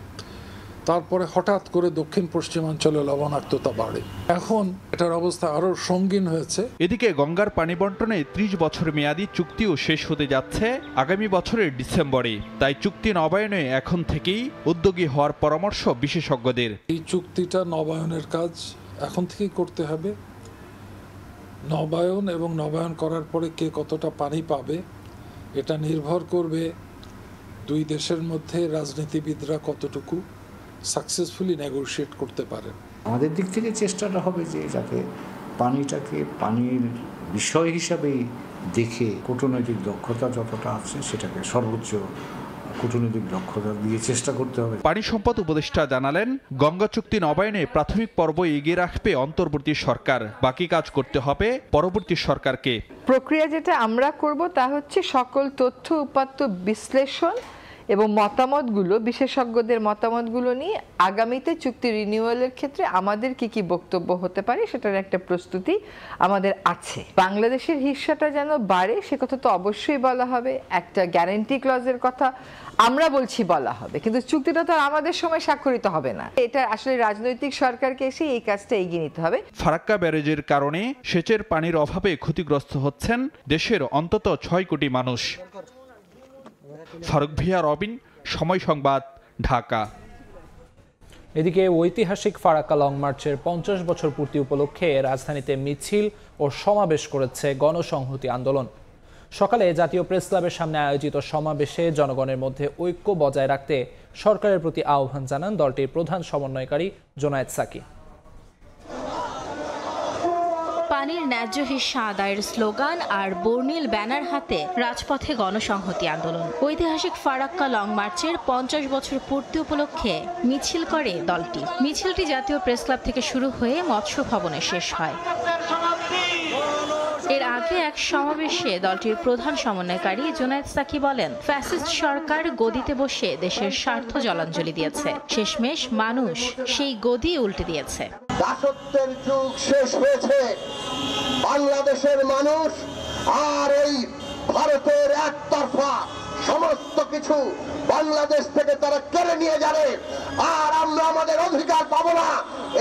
তারপরে হঠাৎ করে দক্ষিণ পশ্চিমাঞ্চলে লবণাক্ততা বাড়ে। এখন এটার অবস্থা আরো সঙ্গীন হয়েছে। এদিকে গঙ্গার পানি বন্টনে 30 বছর মেয়াদী চুক্তিও শেষ হতে যাচ্ছে আগামী বছরের ডিসেম্বরে। তাই চুক্তি নবায়নে এখন থেকেই উদ্যোগী হওয়ার পরামর্শ বিশেষজ্ঞদের। এই চুক্তিটা নবায়নের কাজ এখন থেকেই করতে হবে। নবায়ন করার পরে কে কতটা পানি পাবে এটা নির্ভর করবে দুই দেশের মধ্যে রাজনীতিবিদরা কতটুকু সাকসেসফুলি নেগোশিয়েট করতে পারেন। আমাদের দিক থেকে চেষ্টাটা হবে যে যাতে পানিটাকে পানির বিষয় হিসাবেই দেখে কূটনৈতিক দক্ষতা যতটা আছে সেটাকে সর্বোচ্চ কূটনৈতিক দক্ষতা দিয়ে চেষ্টা করতে হবে। পানি সম্পদ উপদেষ্টা জানালেন গঙ্গা চুক্তি নবায়নে প্রাথমিক পর্ব এগিয়ে রাখবে অন্তর্বর্তী সরকার, বাকি কাজ করতে হবে পরবর্তী সরকারকে। প্রক্রিয়া যেটা আমরা করব তা হচ্ছে সকল তথ্য উপাত্ত বিশ্লেষণ এবং মতামতগুলো বিশেষজ্ঞদের মতামতগুলো নিয়ে আগামীতে চুক্তি রিনিউয়ালের ক্ষেত্রে আমাদের কি কি বক্তব্য হতে পারে সেটার একটা প্রস্তুতি আমাদের আছে। বাংলাদেশের হিস্সাটা যেন বাড়ে সে কথা তো অবশ্যই বলা হবে, একটা গ্যারান্টি ক্লজের কথা আমরা বলছি বলা হবে, কিন্তু চুক্তিটা তো আমাদের সময় স্বাক্ষরিত হবে না। এটা আসলে রাজনৈতিক সরকারকে এসে এই কাজটা এগিয়ে নিতে হবে। ফারাক্কা ব্যারেজের কারণে সেচের পানির অভাবে ক্ষতিগ্রস্ত হচ্ছেন দেশের অন্তত 6 কোটি মানুষ। ফারুক ভিয়া, রবিন, সময় সংবাদ, ঢাকা। এদিকে ঐতিহাসিক ফারাক্কা লং মার্চের 50 বছর পূর্তি উপলক্ষে রাজধানীতে মিছিল ও সমাবেশ করেছে গণসংহতি আন্দোলন। সকালে জাতীয় প্রেস ক্লাবের সামনে আয়োজিত সমাবেশে জনগণের মধ্যে ঐক্য বজায় রাখতে সরকারের প্রতি আহ্বান জানান দলটির প্রধান সমন্বয়কারী জোনায়েদ সাকি। পানির ন্যায্য হিস্সা আদায়ের স্লোগান আর বর্ণিল ব্যানার হাতে রাজপথে গণসংহতি আন্দোলন। ঐতিহাসিক ফারাক্কা লং মার্চের 50 বছর পূর্তি উপলক্ষে মিছিল করে দলটি। মিছিলটি জাতীয় প্রেস ক্লাব থেকে শুরু হয়ে মৎস্য ভবনে শেষ হয়। এর আগে এক সমাবেশে দলটির প্রধান সমন্বয়কারী জোনায়েদ সাকি বলেন, ফ্যাসিস্ট সরকার গদিতে বসে দেশের স্বার্থ জলাঞ্জলি দিয়েছে, শেষমেশ মানুষ সেই গদি উল্টে দিয়েছে। দাসত্বের যুগ শেষ হয়েছে, বাংলাদেশের মানুষ আর এই ভারতের একতরফা সমস্ত কিছু বাংলাদেশ থেকে তারা কেড়ে নিয়ে যাবে, আর আমরা আমাদের অধিকার পাবো না,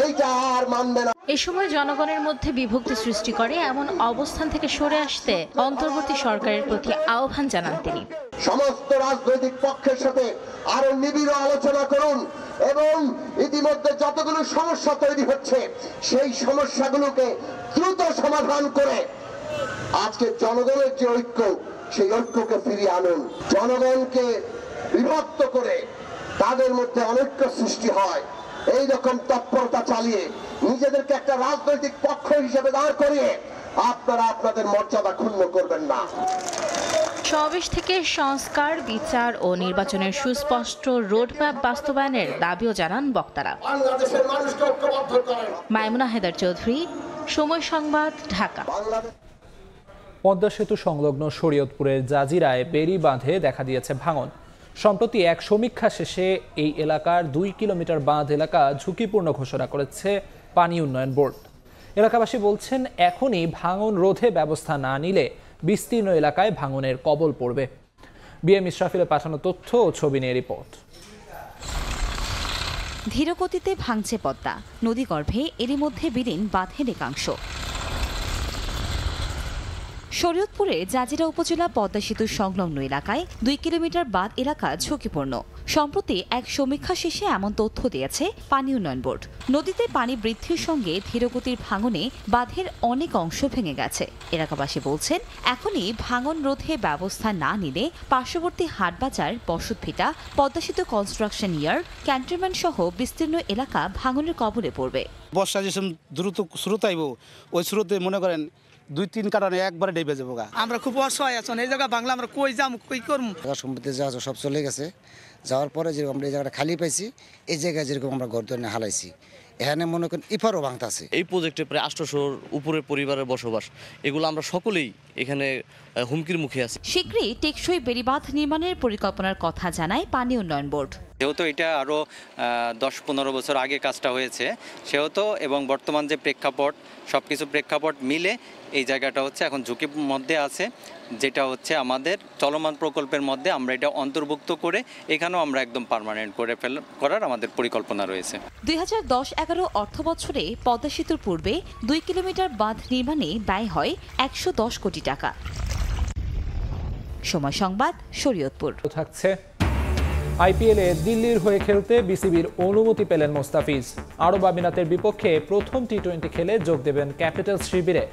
এইটা আর মানবে না। এ সময় জনগণের মধ্যে বিভক্তি সৃষ্টি করে এমন অবস্থান থেকে সরে আসতে অন্তর্বর্তী সরকারের প্রতি আহ্বান জানান তিনি। সমস্ত রাজনৈতিক পক্ষের সাথে আরো নিবিড় আলোচনা করুন এবং ইতিমধ্যে যতগুলো সমস্যা তৈরি হচ্ছে সেই সমস্যাগুলোকে দ্রুত সমাধান করে আজকে জনগণের যে ঐক্য সেই ঐক্যকে ফিরিয়ে আনুন। জনগণকে বিভক্ত করে তাদের মধ্যে অনৈক্য সৃষ্টি হয়, এই রকম তৎপরতা চালিয়ে নিজেদেরকে একটা রাজনৈতিক পক্ষ হিসেবে দাঁড় করিয়ে আপনারা আপনাদের মর্যাদা ক্ষুণ্ণ করবেন না। সমাবেশ থেকে সংস্কার, বিচার ও নির্বাচনের সুস্পষ্ট রোডম্যাপ বাস্তবায়নের দাবিও জানান বক্তারা। মাইমুনা হেদার চৌধুরী, সময় সংবাদ, ঢাকা। পদ্মা সেতু সংলগ্ন শরীয়তপুরের জাজিরায় বেড়ি বাঁধে দেখা দিয়েছে ভাঙন। সম্প্রতি এক সমীক্ষা শেষে এই এলাকার 2 কিলোমিটার বাঁধ এলাকা ঝুঁকিপূর্ণ ঘোষণা করেছে পানি উন্নয়ন বোর্ড। এলাকাবাসী বলছেন, এখনই ভাঙন রোধে ব্যবস্থা না নিলে বিস্তীর্ণ এলাকায় ভাঙনের কবল পড়বে। বিএম ইসরাফিলের পাঠানো তথ্য ও ছবি নিয়ে রিপোর্ট। ধীরগতিতে ভাঙছে পদ্মা, নদীগর্ভে এরই মধ্যে বিলীন বাঁধের একাংশ। শরীয়তপুরের জাজিরা উপজেলা পদ্মা সেতু সংলগ্ন এলাকায় 2 কিলোমিটার বাঁধ এলাকা ঝুঁকিপূর্ণ। সম্প্রতি এক সমীক্ষা শেষে এমন তথ্য দিয়েছে পানি উন্নয়ন বোর্ড। নদীতে পানি বৃদ্ধির সঙ্গে ধীরগতির ভাঙনে বাঁধের অনেক অংশ ভেঙে গেছে। এলাকাবাসী বলছেন, এখনই ভাঙন রোধে ব্যবস্থা না নিলে পার্শ্ববর্তী হাটবাজার, বসতভিটা, পদ্মা সেতু কনস্ট্রাকশন ইয়ার্ড, ক্যান্টনমেন্ট সহ বিস্তীর্ণ এলাকা ভাঙনের কবলে পড়বে। বর্ষা যেসব দ্রুত স্রোত আইব, ওই স্রোতে মনে করেন 2-3 কারণে একবারে ডেবে যাবো। আমরা খুব অসহায় আছি এই জায়গা বাংলা, আমরা কই যাম, কই করবো। সম্পত্তি যা সব চলে গেছে, যাওয়ার পরে যেরকম আমরা এই জায়গাটা খালি পাইছি, এই জায়গায় যেরকম আমরা ঘর ধরে হালাইছি, এখানে মনে করেন ইফারও ভাঙতাছে। এই প্রজেক্টে প্রায় 800 উপরে পরিবারের বসবাস, এগুলো আমরা সকলেই এখানে হুমকির মুখে আছি। শীঘ্রই টেকসই বেড়িবাঁধ নির্মাণের পরিকল্পনার কথা জানায় পানি উন্নয়ন বোর্ড। যেহেতু এটা আরও 10-15 বছর আগে কাজটা হয়েছে, সেহেতু এবং বর্তমান যে প্রেক্ষাপট, সব কিছু প্রেক্ষাপট মিলে এই জায়গাটা হচ্ছে এখন ঝুঁকির মধ্যে আছে, যেটা হচ্ছে আমাদের চলমান প্রকল্পের মধ্যে আমরা এটা অন্তর্ভুক্ত করে এখানেও আমরা একদম পার্মানেন্ট করার আমাদের পরিকল্পনা রয়েছে। 2010-11 অর্থ বছরে পদ্মা সেতুর পূর্বে 2 কিলোমিটার বাঁধ নির্মাণে ব্যয় হয় 110 কোটি টাকা। সময় সংবাদ, শরীয়তপুর। থাকছে আইপিএলে দিল্লির হয়ে খেলতে বিসিবির অনুমতি পেলেন মোস্তাফিজ। আরব আমিরাতের বিপক্ষে প্রথম টি-20 খেলে যোগ দেবেন ক্যাপিটালস শিবিরে।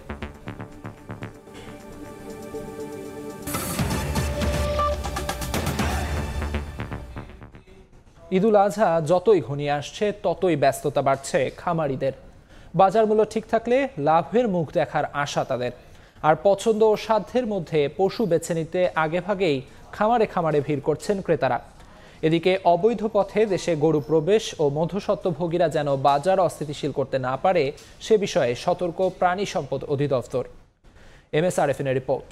ঈদুল আজহা যতই ঘনিয়ে আসছে ততই ব্যস্ততা বাড়ছে খামারিদের। বাজার মূল্য ঠিক থাকলে লাভের মুখ দেখার আশা তাদের। আর পছন্দ ও সাধ্যের মধ্যে পশু বেছে নিতে আগেভাগেই খামারে খামারে ভিড় করছেন ক্রেতারা। এদিকে অবৈধ পথে দেশে গরু প্রবেশ ও মধ্যস্বত্বভোগীরা যেন বাজার অস্থিতিশীল করতে না পারে সে বিষয়ে সতর্ক প্রাণী সম্পদ অধিদপ্তর। MSRFN report.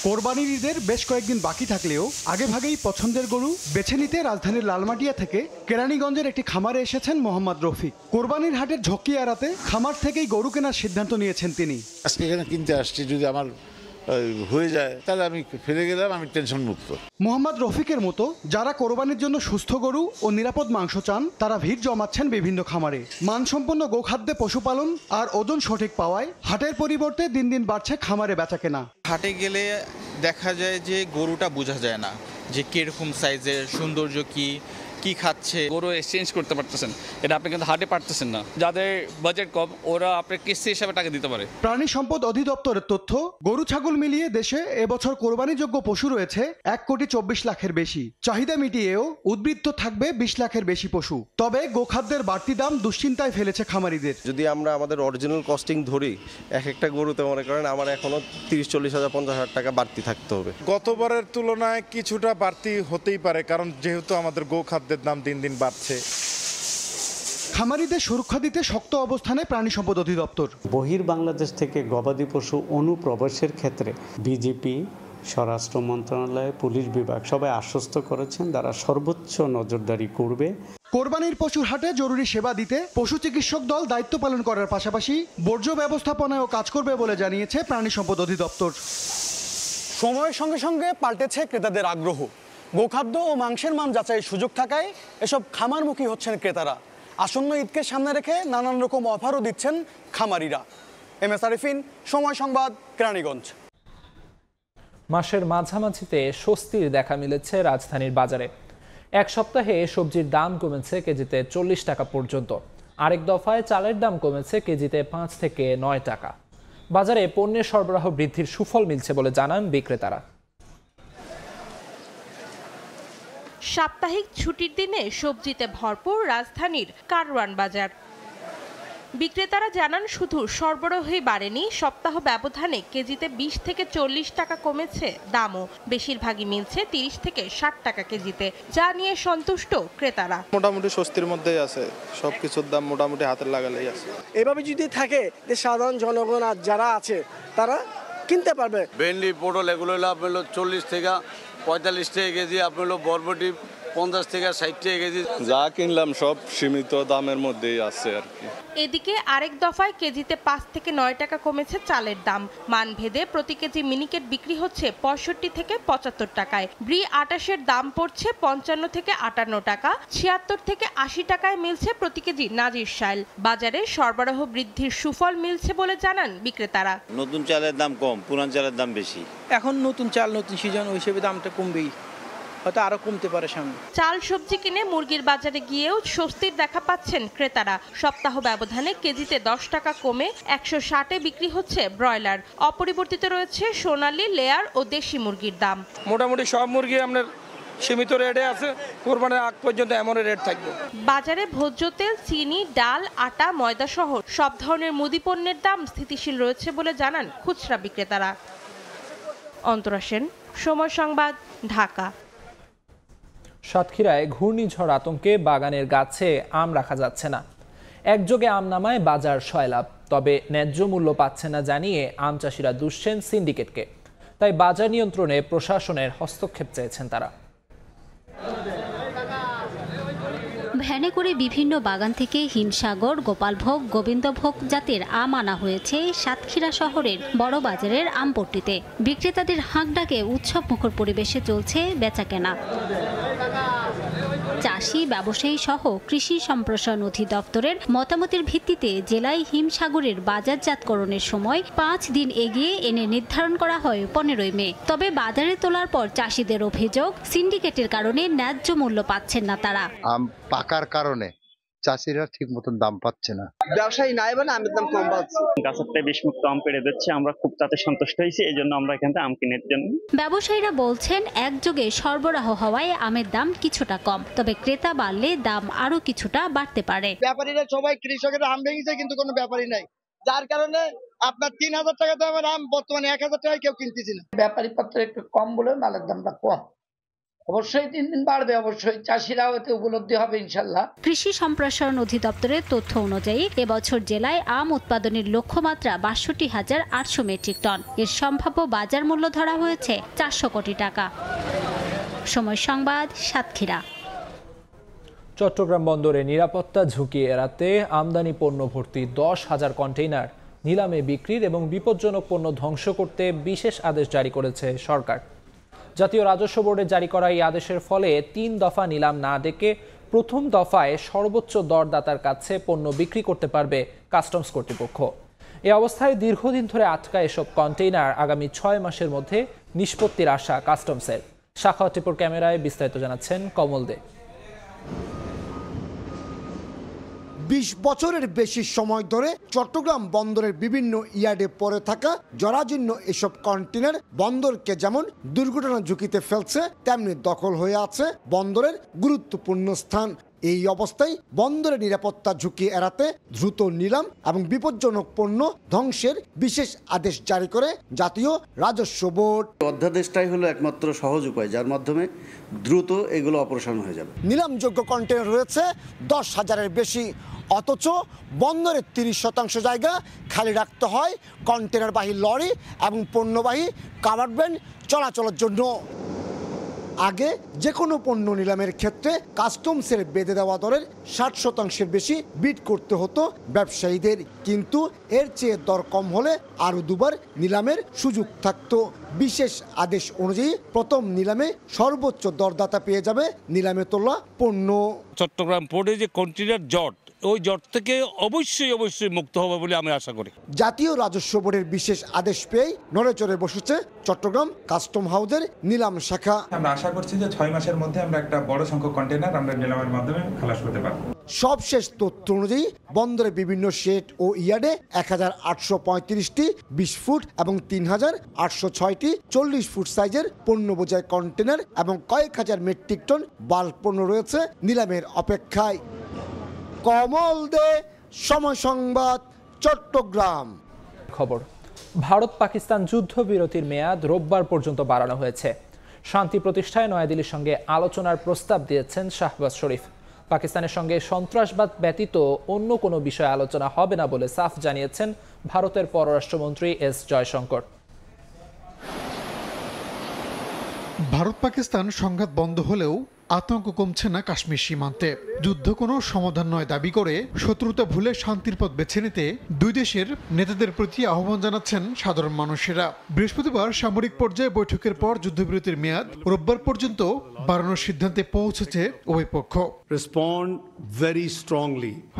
কোরবানির ঈদের বেশ কয়েকদিন বাকি থাকলেও আগেভাগেই পছন্দের গরু বেছে নিতে রাজধানীর লালমাটিয়া থেকে কেরানীগঞ্জের একটি খামারে এসেছেন মোহাম্মদ রফিক। কোরবানির হাটের ঝক্কি এড়াতে খামার থেকেই গরু কেনার সিদ্ধান্ত নিয়েছেন তিনি। আজকে এখানে কিনতে আসছি, যদি আমার হয়ে যায় তাহলে আমি ফিরে গেলাম, আমি টেনশন মুক্ত। মোহাম্মদ রফিকের মতো যারা কোরবানির জন্য সুস্থ গরু ও নিরাপদ মাংস চান তারা ভিড় জমাচ্ছেন বিভিন্ন খামারে। মানসম্পন্ন গোখাদ্যে পশুপালন আর ওজন সঠিক পাওয়ায় হাটের পরিবর্তে দিন দিন বাড়ছে খামারে বেচাকেনা। হাটে গেলে দেখা যায় যে গরুটা বোঝা যায় না যে কিরকম সাইজের, সৌন্দর্য কি খাচ্ছে। গরু এক্সচেঞ্জ করতে পারতেছেন, এটা আপনি কিন্তু হাটে পারতেছেন না। যাদের বাজেট কম ওরা আপনি কিস্তি হিসাবে টাকা দিতে পারে। প্রাণী সম্পদ অধিদপ্তরের তথ্য, গরু ছাগল মিলিয়ে দেশে এবছর কোরবানিযোগ্য পশু রয়েছে 1,24 লাখের বেশি। চাহিদা মিটিয়েও উদ্বৃত্ত থাকবে 20 লাখের বেশি পশু। তবে গোখাদ্যের বাড়তি দাম দুশ্চিন্তায় ফেলেছে খামারিদের। যদি আমরা আমাদের অরিজিনাল কস্টিং ধরি, এক একটা গরুতে মনে করেন আমার এখনো 30-40 হাজার 50 হাজার টাকা বাড়তি থাকতে হবে। গতবারের তুলনায় কিছুটা বাড়তি হতেই পারে, কারণ যেহেতু আমাদের গোখাদ্যের দাম দিন দিন বাড়ছে। খামারিদের সুরক্ষা দিতে শক্ত অবস্থানে প্রাণী সম্পদ অধিদপ্তর। বাংলাদেশ থেকে গবাদি পশু অনুপ্রবেশের ক্ষেত্রে বিজেপি, স্বরাষ্ট্র মন্ত্রণালয়, পুলিশ বিভাগ সবাই আশ্বস্ত করেছেন তারা সর্বোচ্চ নজরদারি করবে। কোরবানির পশুর হাটে জরুরি সেবা দিতে পশু চিকিৎসক দল দায়িত্ব পালন করার পাশাপাশি বর্জ্য ব্যবস্থাপনায়ও কাজ করবে বলে জানিয়েছে প্রাণী সম্পদ অধিদপ্তর। সময়ের সঙ্গে সঙ্গে পাল্টেছে ক্রেতাদের আগ্রহ। গোখাদ্য ও মাংসের মান যাচাইয়ের সুযোগ থাকায় এসব খামারমুখী হচ্ছেন ক্রেতারা। আসন্ন ঈদকে সামনে রেখে নানান রকম অফারও দিচ্ছেন খামারিরা। MS আরিফিন, সময় সংবাদ, কেরানীগঞ্জ। মাসের মাঝামাঝিতে স্বস্তির দেখা মিলেছে রাজধানীর বাজারে। এক সপ্তাহে সবজির দাম কমেছে কেজিতে 40 টাকা পর্যন্ত। আরেক দফায় চালের দাম কমেছে কেজিতে 5 থেকে 9 টাকা। বাজারে পণ্যের সরবরাহ বৃদ্ধির সুফল মিলছে বলে জানান বিক্রেতারা। সাপ্তাহিক ছুটির দিনে সবজিতে ভরপুর রাজধানীর কারওয়ান বাজার। বিক্রেতারা জানান শুধু সরবরাহই বাড়েনি, সপ্তাহ ব্যবধানে কেজিতে 20 থেকে 40 টাকা কমেছে দামও। বেশিরভাগই মিলছে 30 থেকে 60 টাকা কেজিতে, যা নিয়ে সন্তুষ্ট ক্রেতারা। মোটামুটি স্বস্তির মধ্যেই আছে, সবকিছুর দাম মোটামুটি হাতের লাগালেই আছে। এভাবে যদি থাকে যে সাধারণ জনগণ আর যারা আছে তারা কিনতে পারবে। ভেন্ডি, পটল এগুলো হলো 40 থেকে 45 টাকা কেজি, আপনার হলো বরবটি 50 থেকে 60 টাকা কেজি। যা কিনলাম সব সীমিত দামের মধ্যেই আছে আর কি। এদিকে আরেক দফায় কেজিতে 5 থেকে 9 টাকা কমেছে চালের দাম। মানভেদে প্রতি কেজি মিনিকেট বিক্রি হচ্ছে 65 থেকে 75 টাকায়। ব্রি 28-এর দাম পড়ছে 55 থেকে 58 টাকা। 76 থেকে 80 টাকায় মিলছে প্রতি কেজি নাজির শাইল। বাজারে সরবরাহ বৃদ্ধির সুফল মিলছে বলে জানান বিক্রেতারা। নতুন চালের দাম কম, পুরান চালের দাম বেশি। এখন নতুন চাল, নতুন সিজন, ওই হিসেবে দামটা কমবেই, হয়তো আরো কমতে পারে সামনে। চাল সবজি কিনে মুরগির বাজারে গিয়েও স্বস্তির দেখা পাচ্ছেন ক্রেতারা। সপ্তাহ ব্যবধানে কেজিতে 10 টাকা কমে 160-এ বিক্রি হচ্ছে ব্রয়লার। অপরিবর্তিত রয়েছে সোনালী, লেয়ার ও দেশি মুরগির দাম। মোটামুটি সব মুরগি আপনার সীমিত রেটে আছে, কোরবানির আগ পর্যন্ত এমন রেট থাকবে। বাজারে ভোজ্য তেল, চিনি, ডাল, আটা, ময়দা সহ সব ধরনের মুদি পণ্যের দাম স্থিতিশীল রয়েছে বলে জানান খুচরা বিক্রেতারা। অন্তরা সেন, সময় সংবাদ, ঢাকা। সাতক্ষীরায় ঘূর্ণিঝড় আতঙ্কে বাগানের গাছে আম রাখা যাচ্ছে না। একযোগে আম নামায় বাজার সয়লাভ, তবে ন্যায্য মূল্য পাচ্ছে না জানিয়ে আম চাষিরা দুষছেন সিন্ডিকেটকে। তাই বাজার নিয়ন্ত্রণে প্রশাসনের হস্তক্ষেপ চেয়েছেন তারা। ভ্যানে করে বিভিন্ন বাগান থেকে হিমসাগর, গোপালভোগ, গোবিন্দভোগ জাতের আম আনা হয়েছে সাতক্ষীরা শহরের বড় বাজারের আমপট্টিতে। বিক্রেতাদের হাঁক ডাকে উৎসব মুখর পরিবেশে চলছে বেচাকেনা। চাষি, ব্যবসায়ী সহ কৃষি সম্প্রসারণ অধিদপ্তরের মতামতের ভিত্তিতে জেলায় হিমসাগরের বাজারজাতকরণের সময় 5 দিন এগিয়ে এনে নির্ধারণ করা হয় 15 মে। তবে বাজারে তোলার পর চাষিদের অভিযোগ, সিন্ডিকেটের কারণে ন্যায্য মূল্য পাচ্ছেন না তারা। আম পাকার কারণে চাষিরা ঠিক মতন দাম পাচ্ছে না। ব্যবসায়ী নাই বলে আমের দাম কম পাচ্ছে। গাছের বিষমুক্ত আম পেড়ে দিচ্ছে, আমরা খুব তাতে সন্তুষ্ট হয়েছি, এই জন্য আমরা এখান থেকে আম কিনের জন্য। ব্যবসায়ীরা বলছেন একযোগে সরবরাহ হওয়ায় আমের দাম কিছুটা কম, তবে ক্রেতা বাড়লে দাম আরো কিছুটা বাড়তে পারে। ব্যাপারীরা সবাই কৃষকের আম ভেঙেছে, কিন্তু কোনো ব্যাপারী নাই, যার কারণে আপনার 3000 টাকা দামের আম বর্তমানে 1000 টাকায় কেউ কিনতেছে না। ব্যাপারী পত্র একটু কম বলে মালের দামটা কম, অবশ্যই 3 দিন বাড়বে, অবশ্যই চাষিরাও এতে উপলব্ধি হবে ইনশাল্লাহ। কৃষি সম্প্রসারণ অধিদপ্তরের তথ্য অনুযায়ী এবছর জেলায় আম উৎপাদনের লক্ষ্যমাত্রা ৬২,৮০০ মেট্রিক টন। এর সম্ভাব্য বাজার মূল্য ধরা হয়েছে 400 কোটি টাকা। সময় সংবাদ, সাতক্ষীরা। চট্টগ্রাম বন্দরে নিরাপত্তা ঝুঁকি এড়াতে আমদানি পণ্য ভর্তি 10,000 কন্টেইনার নিলামে বিক্রির এবং বিপজ্জনক পণ্য ধ্বংস করতে বিশেষ আদেশ জারি করেছে সরকার। জাতীয় রাজস্ব বোর্ডের জারি করা এই আদেশের ফলে 3 দফা নিলাম না ডেকে প্রথম দফায় সর্বোচ্চ দরদাতার কাছে পণ্য বিক্রি করতে পারবে কাস্টমস কর্তৃপক্ষ। এ অবস্থায় দীর্ঘদিন ধরে আটকা এসব কন্টেইনার আগামী 6 মাসের মধ্যে নিষ্পত্তির আশা কাস্টমসের। শাখাওয়াত টিপুর ক্যামেরায় বিস্তারিত জানাচ্ছেন কমল দে। 20 বছরের বেশি সময় ধরে চট্টগ্রাম বন্দরের বিভিন্ন ইয়ার্ডে পড়ে থাকা জরাজীর্ণ এসব কন্টেইনার বন্দরকে যেমন দুর্ঘটনা ঝুঁকিতে ফেলছে, তেমনি দখল হয়ে আছে বন্দরের গুরুত্বপূর্ণ স্থান। এই অবস্থায় বন্দরের নিরাপত্তা ঝুঁকি এড়াতে দ্রুত নিলাম এবং বিপজ্জনক পণ্য ধ্বংসের বিশেষ আদেশ জারি করে জাতীয় রাজস্ব বোর্ড। অধ্যাদেশটাই হলো একমাত্র সহজ উপায় যার মাধ্যমে দ্রুত এগুলো অপারেশন হয়ে যাবে। নিলামযোগ্য কন্টেইনার রয়েছে 10,000-এর বেশি, অথচ বন্দরের 30% জায়গা খালি রাখতে হয় কন্টেইনারবাহী লরি এবং পণ্যবাহী কাভার্ড ভ্যান চলাচলের জন্য। আগে যে কোনো পণ্য নিলামের ক্ষেত্রে কাস্টমসের বেঁধে দেওয়া দরের 60% বেশি বিড করতে হতো ব্যবসায়ীদের, কিন্তু এর চেয়ে দর কম হলে আরও দুবার নিলামের সুযোগ থাকতো। বিশেষ আদেশ অনুযায়ী প্রথম নিলামে সর্বোচ্চ দরদাতা পেয়ে যাবে নিলামে তোলা পণ্য। চট্টগ্রাম পোর্টে যে কন্টেইনার জট, ওই জট থেকে অবশ্যই মুক্ত হবে বলে আমি আশা করি। জাতীয় রাজস্ব বোর্ডের বিশেষ আদেশ পেয়ে নড়েচড়ে বসেছে চট্টগ্রাম কাস্টম হাউসের নিলাম শাখা। আমরা আশা করছি যে 6 মাসের মধ্যে আমরা একটা বড় সংখ্যক কন্টেইনার আমরা নিলামের মাধ্যমে খালাস করতে পারব। সবশেষ তথ্য অনুযায়ী বন্দরে বিভিন্ন শেড ও ইয়ার্ডে 1,835টি 20 ফুট এবং 3,806টি 40 ফুট সাইজের পণ্য বোঝাই কন্টেইনার এবং কয়েক হাজার মেট্রিক টন বাল্ক পণ্য রয়েছে নিলামের অপেক্ষায়। কমল দে, সময় সংবাদ, চট্টগ্রাম। খবর, ভারত পাকিস্তান যুদ্ধবিরতির মেয়াদ রোববার পর্যন্ত বাড়ানো হয়েছে। শান্তি প্রতিষ্ঠায় নয়াদিল্লির সঙ্গে আলোচনার প্রস্তাব দিয়েছেন শাহবাজ শরীফ। পাকিস্তানের সঙ্গে সন্ত্রাসবাদ ব্যতীত অন্য কোনো বিষয়ে আলোচনা হবে না বলে সাফ জানিয়েছেন ভারতের পররাষ্ট্রমন্ত্রী এস জয়শঙ্কর। ভারত পাকিস্তান সংঘাত বন্ধ হলেও আতঙ্ক কমছে না কাশ্মীর সীমান্তে। যুদ্ধ কোনো সমাধান নয় দাবি করে শত্রুতা ভুলে শান্তির পথ বেছে নিতে দুই দেশের নেতাদের প্রতি আহ্বান জানাচ্ছেন সাধারণ মানুষেরা। বৃহস্পতিবার সামরিক পর্যায়ে বৈঠকের পর যুদ্ধবিরতির মেয়াদ রোববার পর্যন্ত বাড়ানোর সিদ্ধান্তে পৌঁছেছে উভয় পক্ষ।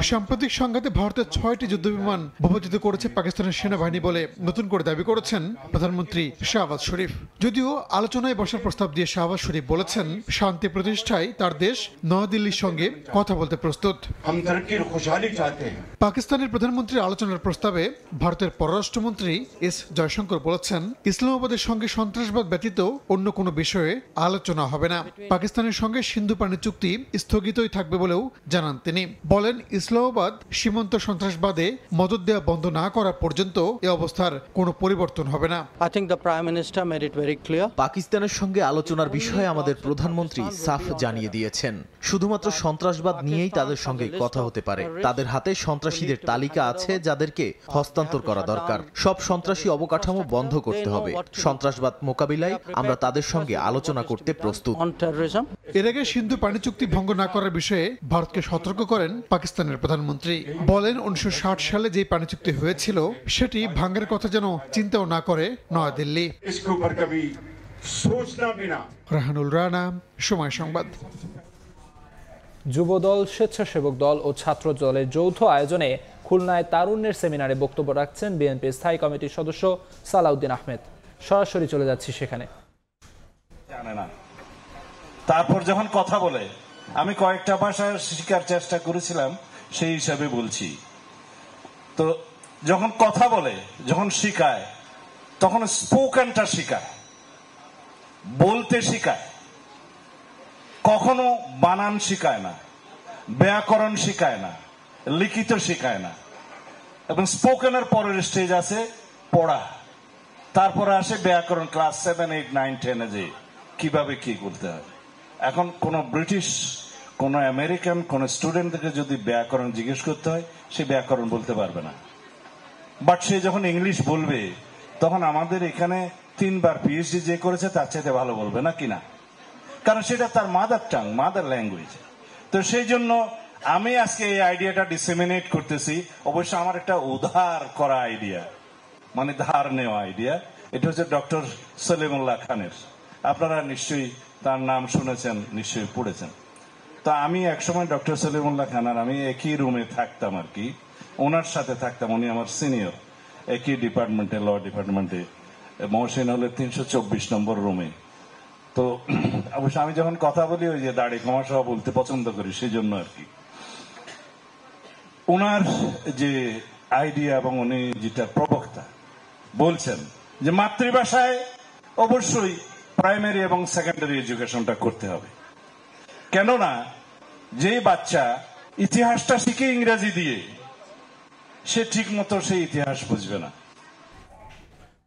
সাম্প্রতিক সংঘাতে ভারতের 6টি যুদ্ধবিমান ভূপাতিত করেছে পাকিস্তানের সেনাবাহিনী বলে নতুন করে দাবি করেছেন প্রধানমন্ত্রী শাহবাজ শরীফ। যদিও আলোচনায় বসার প্রস্তাব দিয়ে শাহবাজ শরীফ বলেছেন শান্তি প্রতিষ্ঠায় তার দেশ নয়াদিল্লির সঙ্গে কথা বলতে প্রস্তুত। পাকিস্তানের প্রধানমন্ত্রীর আলোচনার প্রস্তাবে ভারতের পররাষ্ট্রমন্ত্রী এস জয়শঙ্কর বলেছেন ইসলামাবাদের সঙ্গে সন্ত্রাসবাদ ব্যতীত অন্য কোনো বিষয়ে আলোচনা হবে না। পাকিস্তানের সঙ্গে সিন্ধু পানি চুক্তি স্থগিতই থাকবে বলেও জানান তিনি। বলেন ইসলামাবাদ সীমান্ত সন্ত্রাসবাদে মদদ দেওয়া বন্ধ না করা পর্যন্ত এ অবস্থার কোনো পরিবর্তন হবে না। পাকিস্তানের সঙ্গে আলোচনার বিষয়ে আমাদের প্রধানমন্ত্রী সাফ জানিয়ে দিয়েছেন শুধুমাত্র সন্ত্রাসবাদ নিয়েই তাদের সঙ্গে কথা হতে পারে। তাদের হাতে সন্ত্রাসীদের তালিকা আছে যাদেরকে হস্তান্তর করা দরকার। সব সন্ত্রাসী অবকাঠামো বন্ধ করতে হবে। সন্ত্রাসবাদ মোকাবিলায় আমরা তাদের সঙ্গে আলোচনা করতে প্রস্তুত। এর আগে সিন্ধু পানি চুক্তি ভঙ্গ না করার বিষয়ে ভারতকে সতর্ক করেন পাকিস্তানের প্রধানমন্ত্রী। বলেন 1960 সালে যে পানি চুক্তি হয়েছিল সেটি ভাঙ্গার কথা যেন চিন্তাও না করে নয়াদিল্লি। রাহানুল রানা, সময় সংবাদ। যুবদল, স্বেচ্ছাসেবক দল ও ছাত্র দলের যৌথ আয়োজনে খুলনায় তারুণ্যের সেমিনারে বক্তব্য রাখছেন বিএনপির স্থায়ী কমিটির সদস্য সালাউদ্দিন আহমেদ। সরাসরি চলে যাচ্ছি সেখানে। তারপর যখন কথা বলে আমি কয়েকটা ভাষা শেখার চেষ্টা করেছিলাম, সেই হিসাবে বলছি। তো যখন কথা বলে, যখন শিখায়, তখন স্পোকেনটা শিখায়, বলতে শিখায়, কখনো বানান শিখায় না, ব্যাকরণ শিখায় না, লিখিত শিখায় না। এবং স্পোকেনের পরের স্টেজ আছে পড়া, তারপরে আসে ব্যাকরণ ক্লাস 7, 8, 9, 10-এ যে কিভাবে কি করতে হয়। এখন কোনো ব্রিটিশ, কোনো আমেরিকান, কোনো স্টুডেন্টকে যদি ব্যাকরণ জিজ্ঞেস করতে হয়, সে ব্যাকরণ বলতে পারবে না। বাট সে যখন ইংলিশ বলবে, তখন আমাদের এখানে 3 বার পিএইচডি যে করেছে তার চাইতে ভালো বলবে না কিনা, কারণ সেটা তার মাদার টাং, মাদার ল্যাঙ্গুয়েজ। তো সেই জন্য আমি আজকে এই আইডিয়াটা ডিসেমিনেট করতেছি। অবশ্য আমার একটা উদ্ধার করা আইডিয়া, মানে ধার নেওয়া আইডিয়া। এটা হচ্ছে ডক্টর সলিমুল্লাহ খানের। আপনারা নিশ্চয়ই তার নাম শুনেছেন, নিশ্চয়ই পড়েছেন। তো আমি একসময় ডক্টর সলিমুল্লাহ খান আর আমি একই রুমে থাকতাম আর কি, ওনার সাথে থাকতাম। উনি আমার সিনিয়র, একই ডিপার্টমেন্টে, ল ডিপার্টমেন্টে, মহসিন হলে 324 নম্বর রুমে। তো অবশ্য আমি যখন কথা বলি ওই যে দাড়ি কমা সহ বলতে পছন্দ করি, সেই জন্য আর কি। ওনার যে আইডিয়া এবং উনি যেটা প্রবক্তা বলছেন যে মাতৃভাষায় অবশ্যই প্রাইমারি এবং সেকেন্ডারি এডুকেশনটা করতে হবে। কেননা যে বাচ্চা ইতিহাসটা শিখে ইংরেজি দিয়ে, সে ঠিক মতো সেই ইতিহাস বুঝবে না।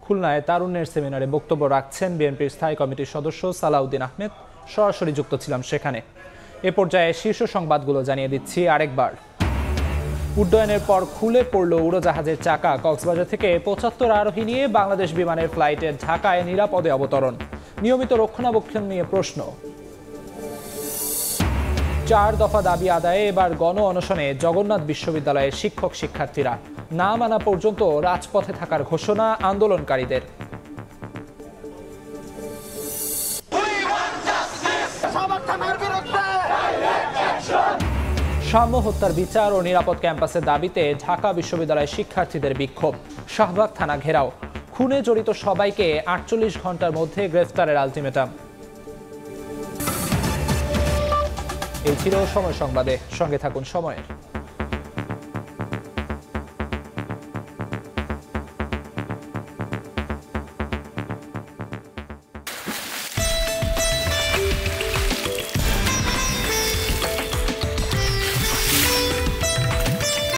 খুলনায় তারুণ্যের সেমিনারে বক্তব্য রাখছেন বিএনপির স্থায়ী কমিটির সদস্য সালাউদ্দিন আহমেদ। সরাসরি যুক্ত ছিলাম সেখানে। এ পর্যায়ে শীর্ষ সংবাদগুলো জানিয়ে দিচ্ছি আরেকবার। উড্ডয়নের পর খুলে পড়ল উড়োজাহাজের চাকা। কক্সবাজার থেকে 75 আরোহী নিয়ে বাংলাদেশ বিমানের ফ্লাইটে ঢাকায় নিরাপদে অবতরণ। নিয়মিত রক্ষণাবেক্ষণ নিয়ে প্রশ্ন। 4 দফা দাবি আদায়ে এবার গণ অনশনে জগন্নাথ বিশ্ববিদ্যালয়ের শিক্ষক শিক্ষার্থীরা। না মানা পর্যন্ত রাজপথে থাকার ঘোষণা আন্দোলনকারীদের। সাম্য হত্যার বিচার ও নিরাপদ ক্যাম্পাসের দাবিতে ঢাকা বিশ্ববিদ্যালয়ের শিক্ষার্থীদের বিক্ষোভ। শাহবাগ থানা ঘেরাও। খুনে জড়িত সবাইকে 48 ঘন্টার মধ্যে গ্রেফতারের আলটিমেটাম। এই ছিল সময় সংবাদে। সঙ্গে থাকুন সময়ের।